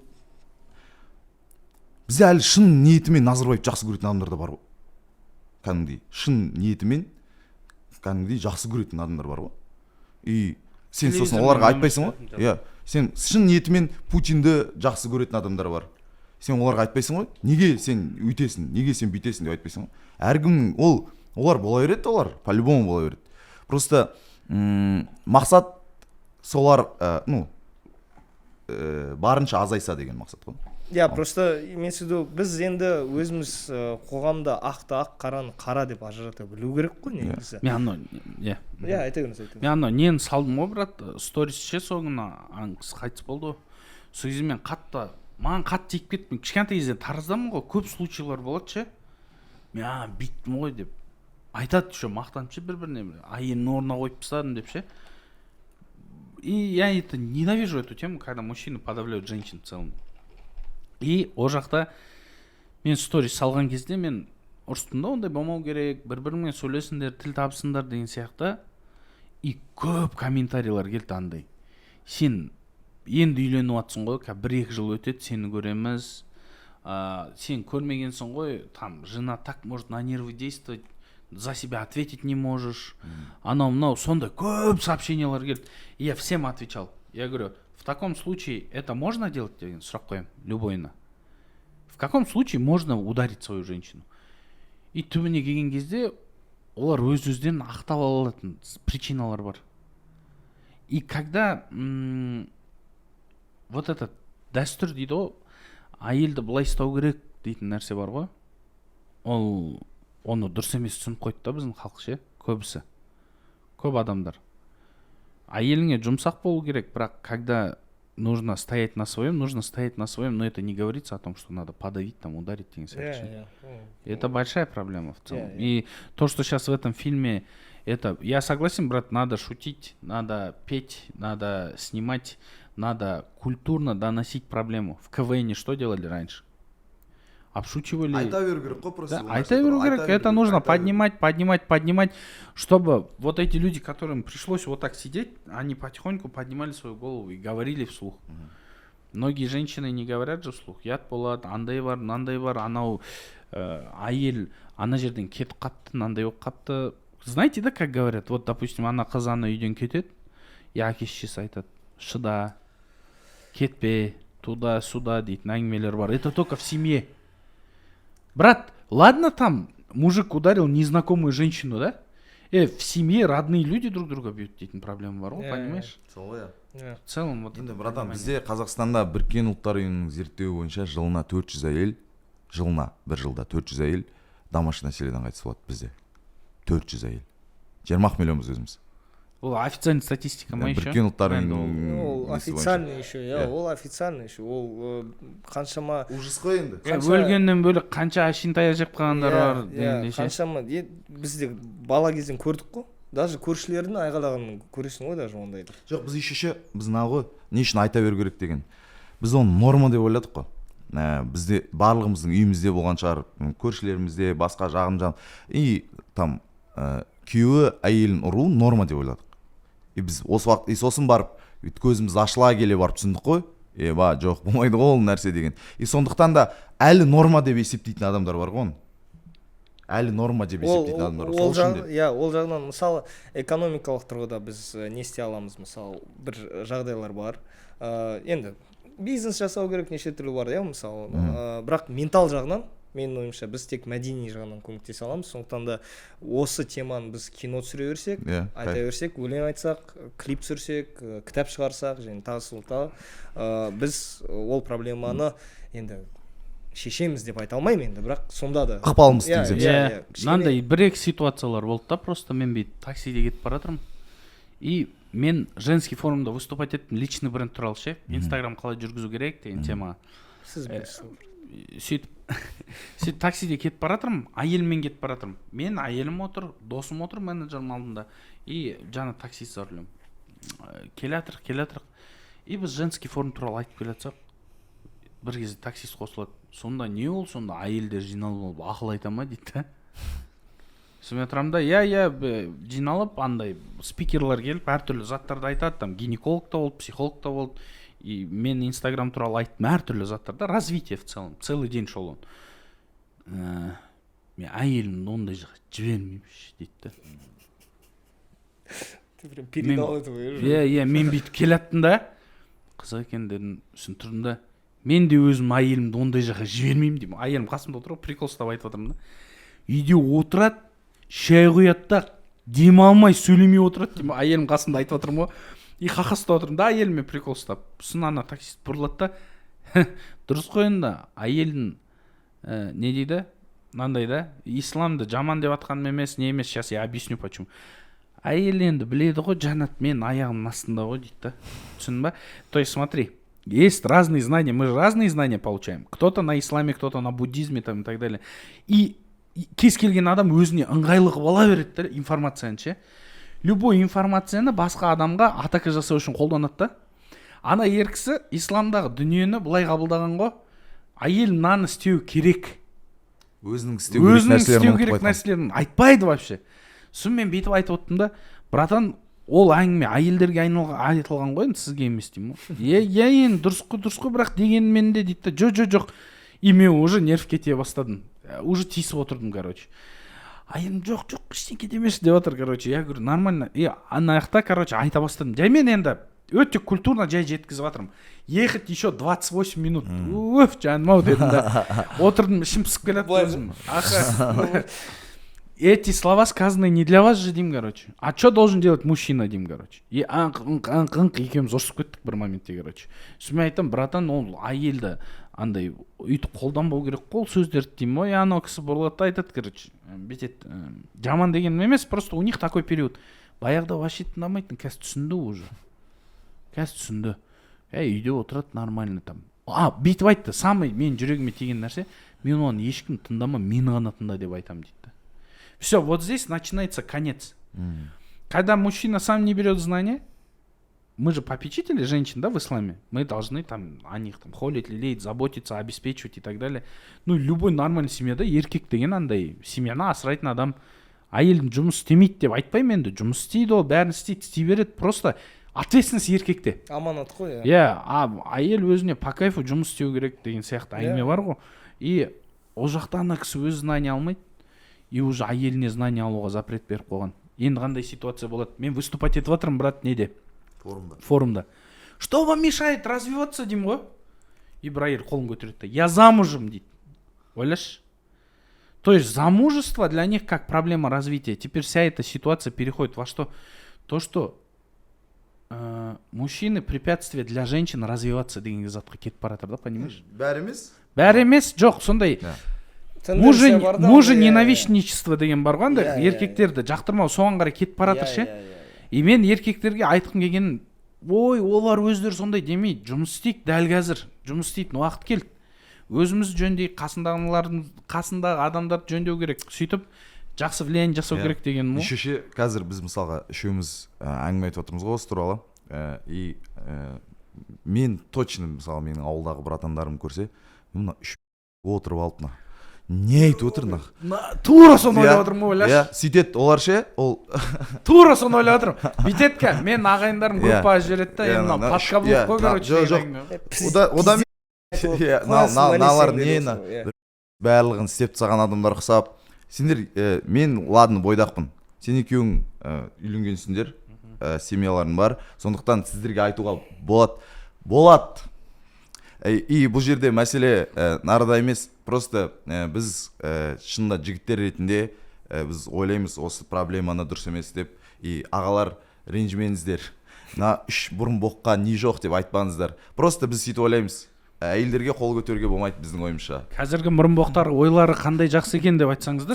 Бізде әлі шын ниетімен Назарбаев жақсы көретін адамдар да бар ғой. Кәдімгідей шын ниетімен кәдімгідей жақсы көретін адамдар бар ғой. И сен сосын оларға айтпайсың ғой? Иә, сен шын ниетімен Путинді жақсы көретін адамдар бар. Сен оларға айтпайсың ғой? Неге сен үйтесің, неге сен бүйтесің деп айтпайсың ғой? Әркім олар бола береді, олар по-любому бола береді. Просто мақсат солар, барынша азайса деген мақсат қой. Иә, просто имеется в виду, біз енді өзіміз қоғамда ақты ақ, қараны қара деп ажырата білу керек қой негізі. Иә, айта беріңіз. Мен ана нені салдым ғой, брат, сторисше соңына аңқыз қайтыс болды ғой. Сол кезде мен маған қатты тиіп кетті. Мен кішкентай кезде тараздамын ғой, көп случайлар болады ше. Мен бүйттім ғой деп айтады ше, мақтанып ше бір-біріне, әйелінің орнына қойып тастадым деп ше. И я ненавижу эту тему, когда мужчины подавляют женщин в целом. И о жақта мен сторис салған кезде мен ұрыстым да, ондай болмау керек, бір-біріңмен сөйлесіңдер, тіл табысыңдар деген сияқты. И көп комментарийлар келді андай. Сен енді үйленіп жатсың ғой, 1-2 жыл өтеді, сені көреміз. Сен көрмегенсің ғой, там жена так может на нервы действовать, за себя ответить не можешь. Анау-мынау, сондай көп сообщениялар келді. И я всем отвечал. Я говорю, в таком случае это можно делать? Деген сұрақ қоямын, любойына. В каком случае можно ударить свою женщину? И түбіне келген кезде олар өз-өзден ақтап алатын причиналар бар. И когда вот этот дәстүр дейді ғой, әйелді былай ұстау керек дейтін нәрсе бар ғой, оны дұрыс емес түсініп қойды да біздің халық ше, көбісі, көп адамдар. Әйеліңе жұмсақ болу керек, бірақ когда нужно стоять на своем, но это не говорится о том, что надо подавить, там, ударить. Это большая проблема в целом. И то, что сейчас в этом фильме, я согласен, брат, надо шутить, надо петь, надо снимать, надо культурно доносить проблему. В КВН что делали раньше? обшучивали. айта беру керек қой просто. Да, айта беру керек, это нужно поднимать, чтобы вот эти люди, которым пришлось вот так сидеть, они потихоньку поднимали свою голову и говорили вслух. Многие женщины не говорят же вслух. Ят болады, андай бар, мынандай бар, анау әйел ана жерден кетіп қапты, мынандай болып қапты. Знаете, да, как говорят? Вот, допустим, ана қыз ана үйден кетеді, и әке-шешесі айтады, шыда, кетпе, туда-сюда дейтін әңгімелер бар. Это только в семье. Брат, ладно там мужик ударил незнакомую женщину, да? В семье родные люди друг друга бьют дейтін проблема бар ғой, понимаешь? В целом вот енді братан, бізде Қазақстанда Біріккен ұлттар ұйымының зерттеуі бойынша жылына 400 әйел, жылына бір жылда 400 әйел домашний насилиеден қайтыс болады бізде. 400 әйел. 20 миллионбыз өзіміз. Ол официальный статистика ма еще? Біріккен ұлттар ұйымының ол официальный еще, ол официальный еще, ол қаншама ужас қой енді. Өлгеннен бөлек қанша ашинтай жеп қалғандар бар дегендей ше. Қаншама бізде бала кезден көрдік қой. Даже көршілердің айғайлағанын көресің ғой даже ондайды. Жоқ, біз еще біз ғой не үшін айта беру керек деген. Біз оны норма деп ойладық қой. Бізде барлығымыздың үйімізде болған шығар, көршілерімізде, басқа жағын и там күйеуі әйелін ұру норма деп ойладық. И біз осы уақыт сосын барып көзіміз ашыла келе барып түсіндік қой. Жоқ, болмайды ғой ол нәрсе деген. И сондықтан да әлі норма деп есептейтін адамдар бар ғой. Әлі норма деп есептейтін адамдар бар. Ол жағынан мысалы экономикалық тұрғыда біз не істей аламыз, мысалы бір жағдайлар бар. Енді бизнес жасау керек, неше түрлі бар, мысалы. Бірақ ментал жағынан менің ойымша біз тек мәдени жағынан көмектесе аламыз. Сондықтан да осы теманы біз кино түсіре берсек, айта берсек, өлең айтсақ, клип түсірсек, кітап шығарсақ, және тағы біз ол проблеманы енді шешеміз деп айта алмаймын енді, бірақ сонда да ықпалымыз тигіземіз. Мынандай бір-екі ситуациялар болды да, просто мен бүйтіп таксиде кетіп бара жатырмын. И мен женский форумда выступать еттім, личный бренд туралы ше, Инстаграм қалай жүргізу керек деген тема. Сіз білесіз. Сөйтіп таксиде кетіп бара жатырмын, әйеліммен кетіп бара жатырмын. Мен әйелім отыр, досым отыр менеджердің алдында, и жаңа таксист за рулем. Келе жатырық. И біз женский форум туралы айтып келе жатсақ, бір кезде таксист қосылады. Сонда не ол, сонда әйелдер жиналып ақыл айта ма дейді да. Сонымен тұрамын да, жиналып андай спикерлер келіп әртүрлі заттарды айтады, там гинеколог та болды, психолог та болды. И мен Инстаграм туралы айттым әртүрлі заттарда, развитие в целом, целый день шел он. Мен әйелімді ондай жаққа жібермеймін дейді да. Ты прям передал это. Мен бүйтіп келаттым да, қызық екен дедім, сосын тұрдым да, мен де өзім әйелімді ондай жаққа жібермеймін деймін. Әйелім қасымда отырып, прикол ұстап айтып отырмын да. Үйде отырады, шай құяды да, демалмай сөйлемей отырады деймін. Әйелім қасымда айтып отырмын ғой. И қақаста отырмын да, әйеліме прикол ұстап. Сосын ана таксист бұрылады да, дұрыс қой енді, әйелдің не дейді? Мынандай да, исламды жаман деп атқаным емес, не емес, сейчас я объясню почему. Әйел енді біледі ғой, жанат мен аяғымның астында ғой дейді да. Түсіндің ба? То есть смотри, есть разные знания, мы же разные знания получаем. Кто-то на исламе, кто-то на буддизме там, и так далее. И кез келген адам өзіне ыңғайлы қылып ала береді да информацияны ше. Любой информацияны басқа адамға атака жасау үшін қолданады да. Ана еркісі исламдағы дүниені былай қабылдаған ғой, әйел мынаны істеу керек. Өзінің істеу керек нәрселерін айтпайды вообще. Сосын мен бүйтіп айтып отырмын да, братан, ол әңгіме әйелдерге айтылған ғой, сізге емес деймін ғой. Енді дұрыс қой, бірақ дегенмен де дейді да, жоқ. И мен уже нерв кете бастадым. Уже тиісіп отырдым, короче. Әйелім жоқ, ештеңке демеші деп отыр, короче. Я говорю, нормально. И ана жақта, короче, айта бастадым. Мен енді өте культурно жай жеткізіп жатырмын. Ехать еще 28 минут. Жаным ау дедім да. Отырдым, ішім пысып келеді өзім. Эти слова сказаны не для вас же, Дим, короче. А что должен делать мужчина, Дим, короче? И анқ екеуміз ұрсып кеттік бір моментте, короче. Сосын мен айтам, братан, ол әйелді андай үйтіп қолданбау керек қол сөздерді деймін ғой. Анау кісі бұрылады айтады, короче. Бүйтеді. Жаман дегенім емес, просто у них такой период. Баяғыда вообще тыңдамайтын, қазір түсінді уже. Түсінді. Үйде отырады нормально там. Бүйтіп айтты, самый мен жүрегіме тиген нәрсе, мен оны ешкім тыңдама, мені ғана тыңда деп айтам дейді. Все, вот здесь начинается конец. Когда мужчина сам не берет знания, мы же попечители женщин, да, в исламе. Мы должны там о них там холить, лелеять, заботиться, обеспечивать и так далее. Ну, любой нормальный семьяда еркек деген андай семьяны асырайтын адам. Әйелдің жұмыс істемейді деп айтпаймын енді. Жұмыс істейді ол, бәрін істейді, істей береді. Просто ответственность еркекте. Аманат қой. Иә, әйел өзіне по кайфу жұмыс істеу керек деген сияқты әңгіме бар ғой. И ол жақта ана кісі өзі знание алмайды. И уже әйеліне знание алуға запрет беріп қойған. Енді қандай ситуация болады? Мен выступать етіп жатырмын, брат, неде? Форумда. Что вам мешает развиваться, деймін ғой? И бір әйел қолын көтереді. Я замужем, дейді. Ойлашы. То есть замужество для них как проблема развития. Теперь вся эта ситуация переходит во что? То, что мужчины препятствие для женщин развиваться деген затқа кетіп баратыр, да, понимаешь? Бәрі емес? Бәрі емес, жоқ, сондай мужененавистничество деген бар ғой, андай еркектерді жақтырмау соған қарай кетіп баратыр ше. И мен еркектерге айтқым келген, ой, олар өздері сондай демейді, жұмыс істейік дәл қазір, жұмыс істейтін уақыт келді. Өзіміз жөндей, қасындағы адамдарды жөндеу керек. Сөйтіп жақсы влияние жасау керек деген му? Үшінші, қазір біз мысалға үшеуміз әңгіме айтып отырмыз ғой осы туралы. И мен точно мысалы менің ауылдағы братандарым көрсе, мына үш отырып алып мына не айтып отыр мына. Тура соны ойлап отырмын, ойлашы. Сөйтеді олар ше, ол тура соны ойлап отырмын. Бүйтеді ке, мен ағайындарым группаға жібереді да, мына подкаблық қой, короче. Одан налар нені барлығын істеп тастаған адамдар ұқсап. Сендер, мен ладно бойдақпын. Сен екеуің үйленгенсіңдер, семьяларың бар. Сондықтан сіздерге айтуға болады. И бұл жерде мәселе нарада емес. Просто біз шынында жігіттер ретінде біз ойлаймыз осы проблеманы дұрыс емес деп. И ағалар ренжімеңіздер. На үш бұрын боққа не жоқ деп айтпаңыздар. Просто біз сөйтіп ойлаймыз. Әйелдерге қол көтеруге болмайды біздің ойымызша. Қазіргі мұрынбоқтар ойлары қандай жақсы екен деп айтсаңыздар.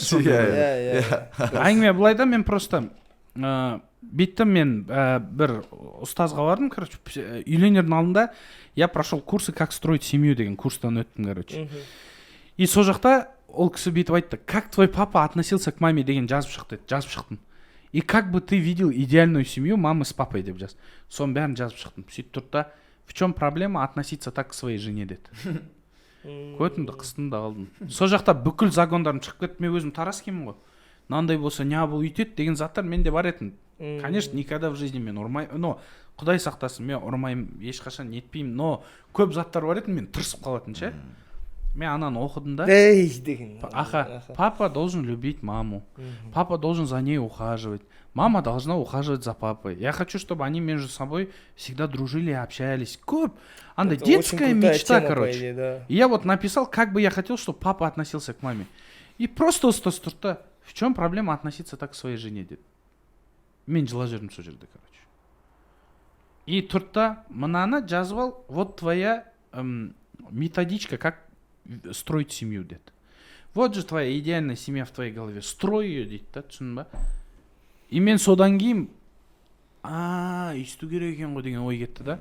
Әңгіме былай да, мен просто бүйттім, мен бір ұстазға бардым, короче, үйленердің алдында я прошел курсы «Как строить семью» деген курстан өттім, короче. И сол жақта ол кісі бүйтіп айтты, как твой папа относился к маме деген жазып шықтым. И как бы ты видел идеальную семью мамы с папой деп жаз. Соның бәрін жазып шықтым. Сөйтіп тұрды да, в чем проблема относиться так к своей жене деді. Көтімді қыстым да қалдым. Сол жақта бүкіл загондарым шығып кетті, мен өзім тараскемін ғой. Нандай болса не бұл үйтеді деген заттар менде бар етін. Конечно, никогда в жизни мен ұрмаймын, но Құдай сақтасын, мен ұрмаймын, ешқашан нетпеймін, но көп заттар бар етін, мен тырысып қалатын ше. Мен ананы оқыдым да. Папа должен любить маму. Папа должен за ней ухаживать. Мама должна ухаживать за папой. Я хочу, чтобы они между собой всегда дружили и общались. Анда детская мечта, короче. Да. И я вот написал, как бы я хотел, чтобы папа относился к маме. И просто тұрды. В чем проблема относиться так к своей жене, деді. Мен жылап жүрдім сол жерде, короче. И тұрды, мынаны жазып ал, вот твоя методичка, как строить семью, деді. Вот же твоя идеальная семья в твоей голове. Строй ее, дейді, да, түсіндің ба? И мен содан кейін өйсту керек екен ғой деген ой кетті да.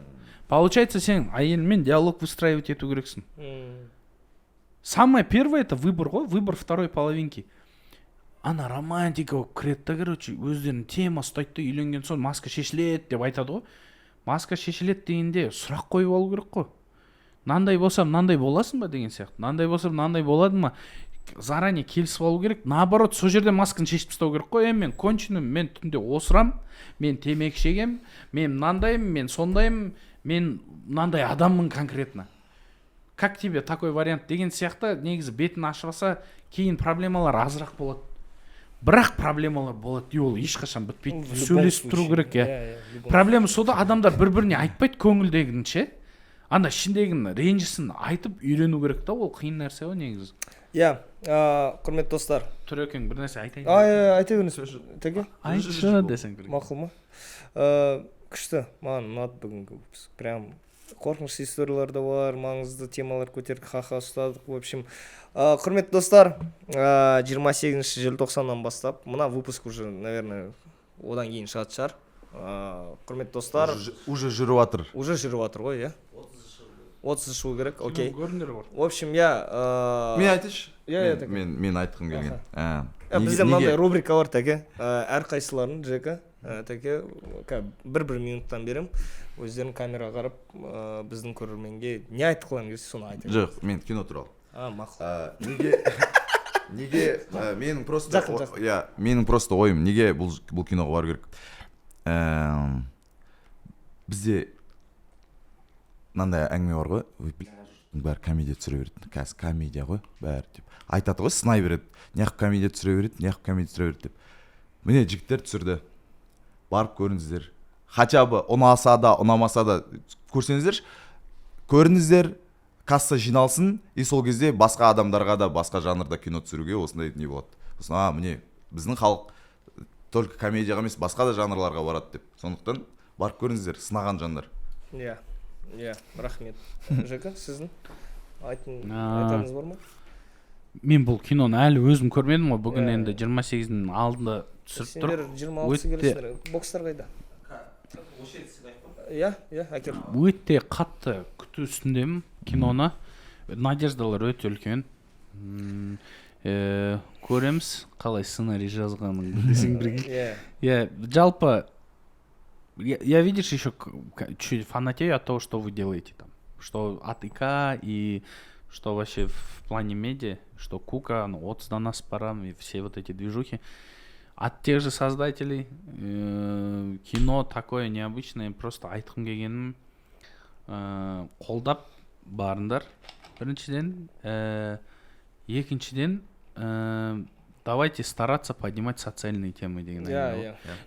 Получается, сен әйелмен диалог выстраивать ету керексің. Самое первое это выбор ғой, выбор второй половинки. Ана романтика болып кіреді да, короче, өздерінің тема ұстайды да, үйленген соң маска шешіледі деп айтады ғой. Маска шешіледі дегенде сұрақ қойып алу керек қой. Мынандай болсам мынандай боласың ба деген сияқты. Мынандай болсам мынандай болады ма? Заранее келісіп алу керек. Наоборот, сол жерде масканы шешіп тастау керек қой. Мен конченым, мен түнде осырам, мен темекі шегем, мен мынандаймын, мен сондаймын, мен мынандай адаммын конкретно. Как тебе такой вариант деген сияқты негізі бетін ашып алса, кейін проблемалар азырақ болады. Бірақ проблемалар болады, и ол ешқашан бітпейді. Сөйлесіп тұру керек, я. Проблема сода адамдар бір-біріне айтпайды көңілдегін ше. Анда ішіндегін ренжісін айтып үйрену керек та, ол қиын нәрсе ғой негізі. Иә, құрметті достар. Түрекең бір нәрсе айтайын. Айта беріңіз. Теге? Айтшы десең керек. Мақұл ма? Күшті, маған ұнады бүгінгі выпуск. Прям қорқынышты историялар да бар, маңызды темалар көтердік, ха-ха ұстадық. В общем, құрметті достар, 28 желтоқсаннан бастап, мына выпуск уже, наверное, одан кейін шығатын шығар. Құрметті достар. Уже жүріп жатыр. Уже жүріп жатыр ғой, иә? 30 шығу керек, окей. Көріндер бар. В общем, я... Мен айтыш? Мен айтқым келген. Бізде мынандай рубрика бар тәке. Әр қайсыларын, Жека, Тәке бір минуттан берем, өздерін камераға қарап, біздің көрерменге не айтқыларың келсе соны айтайын. Жоқ, мен кино туралы. Мақұл. Неге менің просто ойым, неге бұл киноға бару керек? Бізде мынандай әңгіме бар ғой, бәрі комедия түсіре береді, қазір комедия ғой, бәрі деп айтады ғой, сынай береді, неғып комедия түсіре береді деп. Міне жігіттер түсірді, барып көріңіздер, хотя бы ұнаса да ұнамаса да көріңіздер, касса жиналсын, и сол кезде басқа адамдарға да басқа жанрда кино түсіруге осындай не болады. Міне біздің халық только комедияға емес басқа да жанрларға барады деп. Сондықтан барып көріңіздер, сынаған жандар. Иә, рахмет. Жека, сіздің айтарыңыз бар ма? Мен бұл киноны әлі өзім көрмедім ғой, бүгін енді 28-ның алдында түсіріп тұр. Сендер 26 келесіңдер, бокстар қайда? Иә, әкел. Өте қатты күту үстіндемін киноны. Надеждалар өте үлкен. Көреміз, қалай сценарий жазғанын десең бірге. Жалпы, я, видишь, еще чуть фанатею от того, что вы делаете там. Что от ИК и что вообще в плане медиа, что Кука, отздан аспарам и все вот эти движухи. От тех же создателей кино такое необычное, просто айтқым келгенім қолдап барындар. Біріншіден, екіншіден, давайте стараться поднимать социальные темы деген.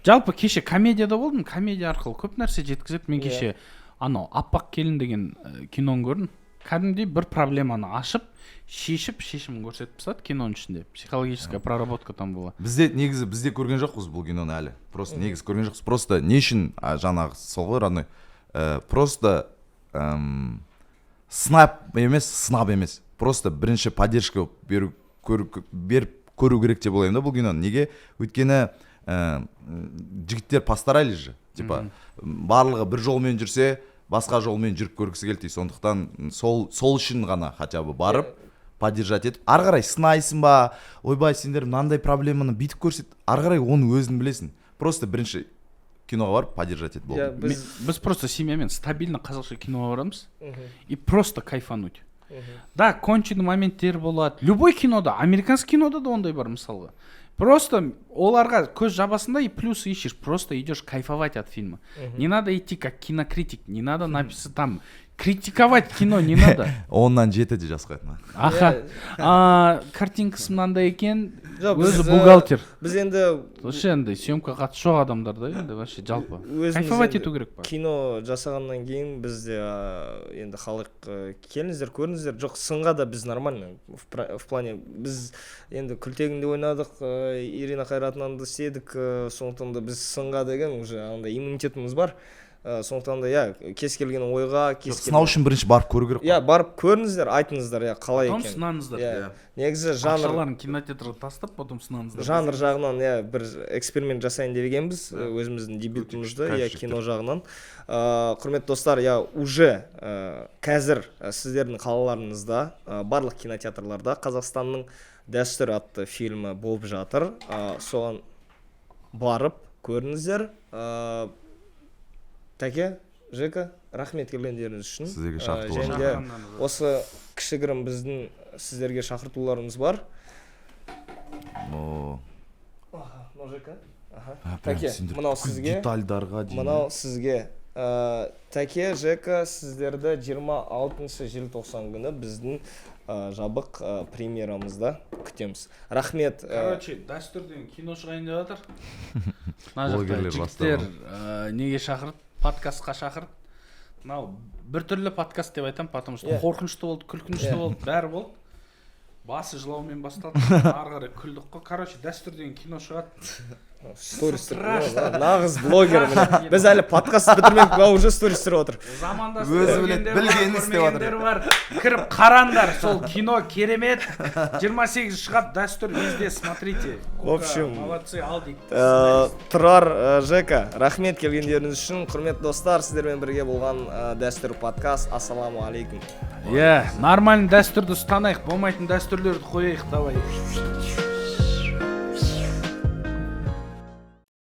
Жалпы кеше комедияда болдым, комедия арқылы көп нәрсе жеткізеді. Мен кеше Аппақ келін деген киноны көрдім. Кәдімгідей бір проблеманы ашып, шешімін көрсетіп тастады киноның ішінде. Психологическая проработка там была. Бізде көрген жоқпыз бұл киноны әлі. Просто негізі көрген жоқпыз. Просто не үшін жаңағы сол ғой родной. Просто сынап емес. Просто бірінші поддержка беріп көру керек деп ойлаймын да бұл киноны. Неге? Өйткені жігіттер постарались же. Типа барлығы бір жолмен жүрсе, басқа жолмен жүріп көргісі келді. Сондықтан сол үшін ғана хотя бы барып поддержать етіп, ары қарай сынайсың ба, ойбай сендер мынандай проблеманы бүйтіп көрсет, ары қарай оны өзің білесің. Просто бірінші киноға барып поддержать етіп болды. Біз просто семьямен стабильно қазақша киноға барамыз и просто кайфануть. Да, конченый моменттер болады. Любой кинода, американский кинода да ондай бар мысалға. Просто оларға көз жабасында и плюс ищешь, просто идешь кайфовать от фильма. Не надо идти как кинокритик, не надо написать там, критиковать кино не надо. Оннан 7 де жасқайтын. Картинкасы мынандай екен, өзі бухгалтер. Біз енді съемка қатысы жоқ адамдар да енді вообще жалпы. Кайфовать ету керек па? Кино жасағаннан кейін бізде енді халық келіңіздер, көріңіздер. Жоқ, сынға да біз нормально. В плане біз енді күлтегінде ойнадық, Ирина Қайратынан да істедік, сондықтан да біз сынға деген уже андай иммунитетіміз бар. Сондықтан да кез келген ойға, сынау үшін бірінші барып көру керек. Барып көріңіздер, айтыңыздар, қалай екен. Потом сынаңыздар. Негізі жанр ақшаларын кинотеатрға тастап, потом сынаңыздар. Жанр жағынан бір эксперимент жасайын дегенбіз, өзіміздің дебютымызды, кино жағынан. Құрметті достар, уже қазір сіздердің қалаларыңызда барлық кинотеатрларда Қазақстанның дәстүр атты фильмі болып жатыр. Соған барып көріңіздер. Тәке, Жека, рахмет келгендеріңіз үшін. Сіздерге шақыртуларыңыз. Және осы кішігірім біздің сіздерге шақыртуларымыз бар. Жека. Тәке, мынау сізге. Детальдарға дейін. Мынау сізге. Тәке, Жека, сіздерді 26 желтоқсан күні біздің жабық премьерамызда күтеміз. Рахмет. Короче, дәстүрден кино шығайын деп жатыр. Мына жақта жігіттер неге шақырды? Подкастқа шақырды. Мынау біртүрлі подкаст деп айтам, потому что қорқынышты болды, күлкінішті болды, бәрі болды. Басы жылаумен басталды, ары қарай күлдік қой. Короче, дәстүрден кино шығады. Стористер, нағыз блогер. Біз әлі подкаст бітірмедік, уже стористер отыр. Замандас білгенін істеп отыр. Кіріп қараңдар, сол кино керемет. 28 шығады, дәстүр везде, смотрите. В общем, молодцы, ал дейді. Тұрар, Жека, рахмет келгендеріңіз үшін. Құрметті достар, сіздермен бірге болған дәстүр подкаст. Ассаламу алейкум. Нормальный дәстүрді ұстанайық, болмайтын дәстүрлерді қойайық, давай.